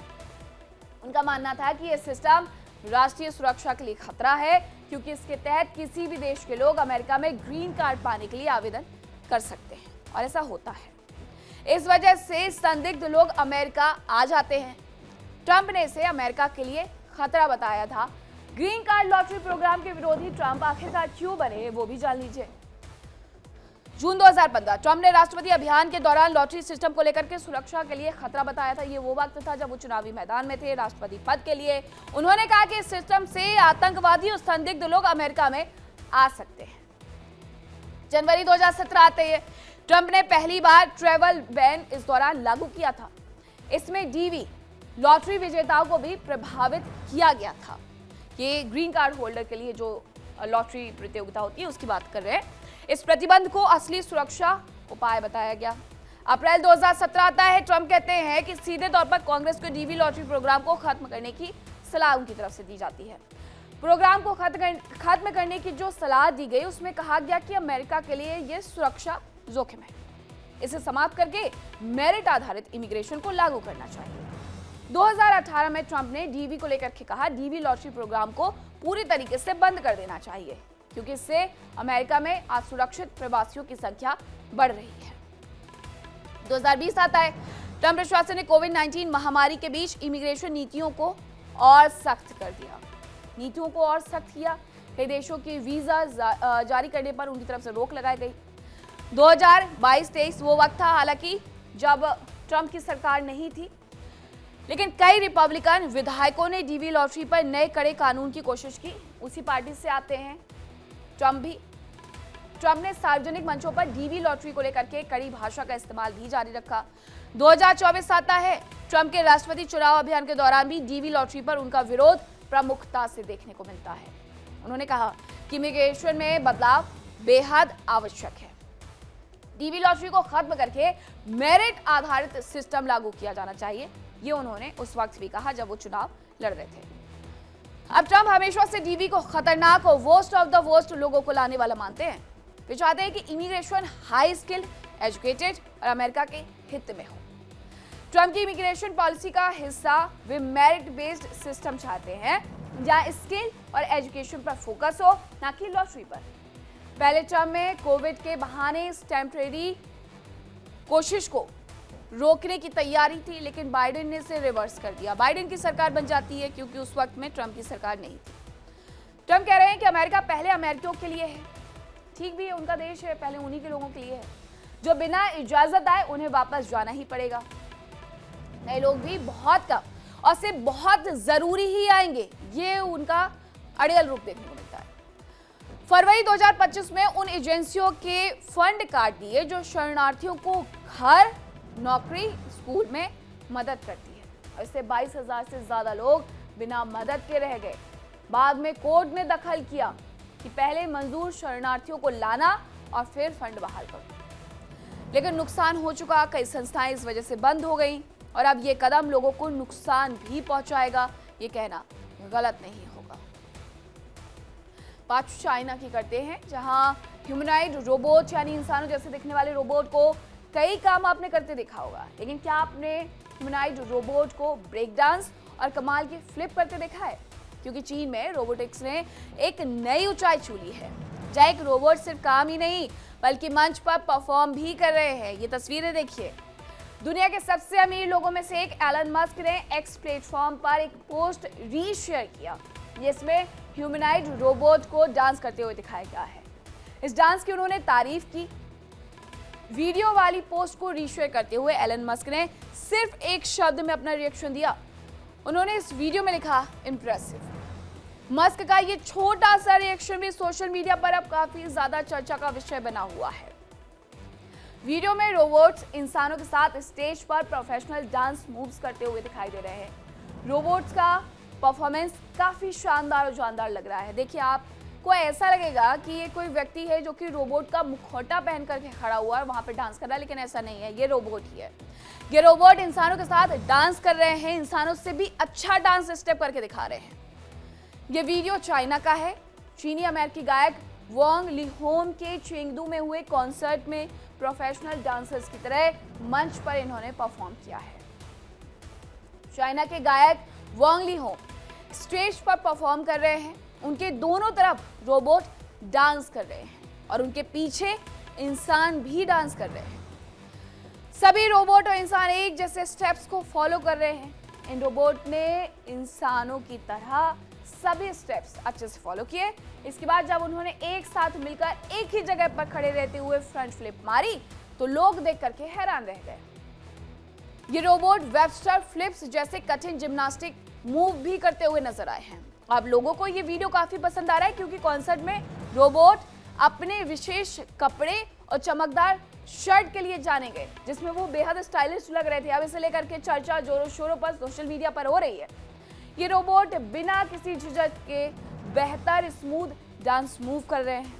उनका मानना था कि यह सिस्टम राष्ट्रीय सुरक्षा के लिए खतरा है, क्योंकि इसके तहत किसी भी देश के लोग अमेरिका में ग्रीन कार्ड पाने के लिए आवेदन कर सकते हैं, और ऐसा होता है। इस वजह से संदिग्ध लोग अमेरिका आ जाते हैं। ट्रंप ने इसे अमेरिका के लिए खतरा बताया था। ग्रीन कार्ड लॉटरी प्रोग्राम के विरोधी ट्रंप आखिरकार क्यों बने, वो भी जान लीजिए। जून 2015 ट्रंप ने राष्ट्रपति अभियान के दौरान लॉटरी सिस्टम को लेकर के सुरक्षा के लिए खतरा बताया था। ये वो वक्त था जब वो चुनावी मैदान में थे राष्ट्रपति पद के लिए। उन्होंने कहा कि इस सिस्टम से आतंकवादी और संदिग्ध लोग अमेरिका में आ सकते हैं। जनवरी 2017 आते ही ट्रंप ने पहली बार ट्रैवल बैन इस दौरान लागू किया था। इसमें डीवी लॉटरी विजेताओं को भी प्रभावित किया गया था। ये ग्रीन कार्ड होल्डर के लिए जो लॉटरी प्रतियोगिता होती है उसकी बात कर रहे हैं। इस प्रतिबंध को असली सुरक्षा उपाय बताया गया। अप्रैल 2017 आता है। ट्रंप कहते हैं कि सीधे तौर पर कांग्रेस को डीवी लॉटरी प्रोग्राम को खत्म करने की सलाह उनकी तरफ से दी जाती है। प्रोग्राम को खत्म करने की जो सलाह दी गई उसमें कहा गया कि अमेरिका के लिए यह सुरक्षा जोखिम है। इसे समाप्त करके मेरिट आधारित इमिग्रेशन को लागू करना चाहिए। 2018 में ट्रंप ने डीवी को लेकर के कहा, डीवी लॉटरी प्रोग्राम को पूरी तरीके से बंद कर देना चाहिए, क्योंकि इससे अमेरिका में असुरक्षित प्रवासियों की संख्या बढ़ रही है। 2020 आता है। ट्रंप प्रशासन ने कोविड-19 महामारी के बीच इमिग्रेशन नीतियों को और सख्त कर दिया। नीतियों को और सख्त किया। कई देशों के वीजा जारी करने पर उनकी तरफ से रोक लगाई गई। 2022-23 वो वक्त था हालांकि जब ट्रंप की सरकार नहीं थी, लेकिन कई रिपब्लिकन विधायकों ने डीवी लॉटरी पर नए कड़े कानून की कोशिश की। उसी पार्टी से आते हैं ट्रंप भी। ट्रंप ने सार्वजनिक मंचों पर डीवी लॉटरी को लेकर के कड़ी भाषा का इस्तेमाल भी जारी रखा। 2024 आता है। ट्रंप के राष्ट्रपति चुनाव अभियान के दौरान भी डीवी लॉटरी पर उनका विरोध प्रमुखता से देखने को मिलता है। उन्होंने कहा कि इमिग्रेशन में बदलाव बेहद आवश्यक है। डीवी लॉटरी को खत्म करके मेरिट आधारित सिस्टम लागू किया जाना चाहिए। ये उन्होंने उस वक्त भी कहा जब वो चुनाव लड़ रहे थे। अब ट्रंप हमेशा से डीवी को खतरनाक और वर्स्ट ऑफ द वर्स्ट लोगों को लाने वाला मानते हैं। वे चाहते हैं कि इमिग्रेशन हाई स्किल्ड, एजुकेटेड और अमेरिका के हित में हो। ट्रंप की इमिग्रेशन पॉलिसी का हिस्सा वे मेरिट बेस्ड सिस्टम चाहते हैं, जहां स्किल और एजुकेशन पर फोकस हो, ना कि लॉटरी पर। पहले टर्म में कोविड के बहाने इस टेम्परेरी कोशिश को रोकने की तैयारी थी, लेकिन बाइडेन ने इसे रिवर्स कर दिया। बाइडेन की सरकार बन जाती है क्योंकि उस वक्त में ट्रंप की सरकार नहीं थी। ट्रम्प कह रहे हैं कि अमेरिका पहले अमेरिकियों के लिए है। ठीक भी है, उनका देश है, पहले उन्हीं के लोगों के लिए है। जो बिना इजाजत आए उन्हें वापस जाना ही पड़ेगा। नए लोग भी बहुत कम और सिर्फ बहुत जरूरी ही आएंगे, ये उनका अड़ियल रूप देखने को मिलता है। फरवरी 2025 में उन एजेंसियों के फंड काट दिए जो शरणार्थियों को घर, नौकरी, स्कूल में मदद करती है। और इससे 22,000 से ज्यादा लोग बिना मदद के रह गए। बाद में कोर्ट ने दखल किया कि पहले मंजूर शरणार्थियों को लाना और फिर फंड बहाल करो। लेकिन नुकसान हो चुका, कई संस्थाएं इस वजह से बंद हो गई और अब ये कदम लोगों को नुकसान भी पहुंचाएगा, ये कहना गलत नहीं होगा। बात चाइना की करते हैं, जहां ह्यूमनॉइड रोबोट यानी इंसानों जैसे दिखने वाले रोबोट को कई काम आपने करते देखा होगा, लेकिन क्या आपने ह्यूमनॉइड रोबोट को ब्रेक डांस और कमाल की फ्लिप करते देखा है? क्योंकि चीन में रोबोटिक्स ने एक नई ऊंचाई छू ली है, जहां एक रोबोट सिर्फ काम ही नहीं बल्कि मंच पर परफॉर्म भी कर रहे हैं। ये तस्वीरें देखिए। दुनिया के सबसे अमीर लोगों में से एक एलन मस्क ने एक्स प्लेटफॉर्म पर एक पोस्ट रीशेयर किया, जिसमें ह्यूमनॉइड रोबोट को डांस करते हुए दिखाया गया है। इस डांस की उन्होंने तारीफ की। वीडियो वाली पोस्ट को रीशेयर करते हुए एलन मस्क ने सिर्फ एक शब्द में अपना रिएक्शन दिया। उन्होंने इस वीडियो में लिखा, इम्प्रेसिव। मस्क का ये छोटा सा रिएक्शन भी सोशल मीडिया पर अब काफी ज्यादा चर्चा का विषय बना हुआ है। वीडियो में रोबोट्स इंसानों के साथ स्टेज पर प्रोफेशनल डांस मूव्स करते हुए दिखाई दे रहे हैं। रोबोट्स का परफॉर्मेंस काफी शानदार और जानदार लग रहा है। देखिए, आपको ऐसा लगेगा कि ये कोई व्यक्ति है जो कि रोबोट का मुखौटा पहन करके खड़ा हुआ है और वहां पे डांस कर रहा है, लेकिन ऐसा नहीं है, ये रोबोट ही है। ये रोबोट इंसानों के साथ डांस कर रहे हैं, इंसानों से भी अच्छा डांस स्टेप करके दिखा रहे हैं। ये वीडियो चाइना का है। चीनी अमेरिकी गायक वांग लीहोम के चेंगडू में हुए कॉन्सर्ट में प्रोफेशनल डांसर्स की तरह मंच पर इन्होंने परफॉर्म किया है। चाइना के गायक वांग लीहोम स्टेज पर परफॉर्म कर रहे हैं। उनके दोनों तरफ रोबोट डांस कर रहे हैं और उनके पीछे इंसान भी डांस कर रहे हैं। सभी रोबोट और इंसान एक जैसे स्टेप्स को फॉलो कर रहे हैं। इन रोबोट ने इंसानों की तरह सभी स्टेप्स अच्छे से फॉलो किए। इसके बाद जब उन्होंने एक साथ मिलकर एक ही जगह पर खड़े रहते हुए फ्रंट फ्लिप मारी तो लोग देख करके हैरान रह गए। ये रोबोट वेबस्टर फ्लिप्स जैसे कठिन जिम्नास्टिक मूव भी करते हुए नजर आए हैं। अब लोगों को ये वीडियो काफी पसंद आ रहा है, क्योंकि कॉन्सर्ट में रोबोट अपने विशेष कपड़े और चमकदार शर्ट के लिए जाने गए, जिसमें वो बेहद स्टाइलिश लग रहे थे। अब इसे लेकर के चर्चा जोरों शोरों पर सोशल मीडिया पर हो रही है। ये रोबोट बिना किसी झिझक के बेहतर स्मूथ डांस मूव कर रहे हैं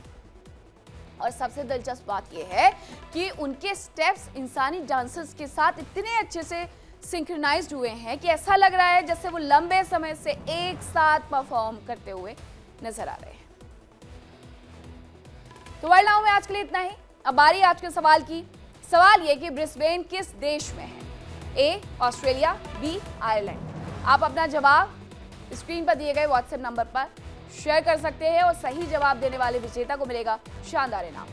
और सबसे दिलचस्प बात यह है कि उनके स्टेप्स इंसानी डांसर्स के साथ इतने अच्छे से सिंक्रोनाइज्ड हुए हैं कि ऐसा लग रहा है जैसे वो लंबे समय से एक साथ परफॉर्म करते हुए नजर आ रहे हैं। तो वर्ल्ड नाउ में आज के लिए इतना ही। अब बारी आज के सवाल की। सवाल यह कि ब्रिस्बेन किस देश में है? A Australia, B Ireland. आप अपना जवाब स्क्रीन पर दिए गए व्हाट्सएप नंबर पर शेयर कर सकते हैं और सही जवाब देने वाले विजेता को मिलेगा शानदार इनाम।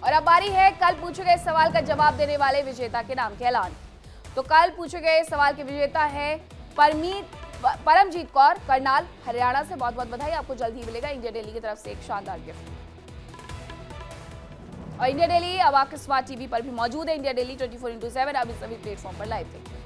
और अब बारी है कल पूछे गए सवाल का जवाब देने वाले विजेता के नाम के ऐलान। तो कल पूछे गए सवाल के विजेता है परमजीत कौर करनाल, हरियाणा से। बहुत बहुत बधाई, आपको जल्द ही मिलेगा इंडिया डेली की तरफ से एक शानदार गिफ्ट। और इंडिया डेली अब आपके स्मार्ट टीवी पर भी मौजूद है। इंडिया डेली 24/7 आप इस सभी प्लेटफॉर्म पर लाइव देखिए।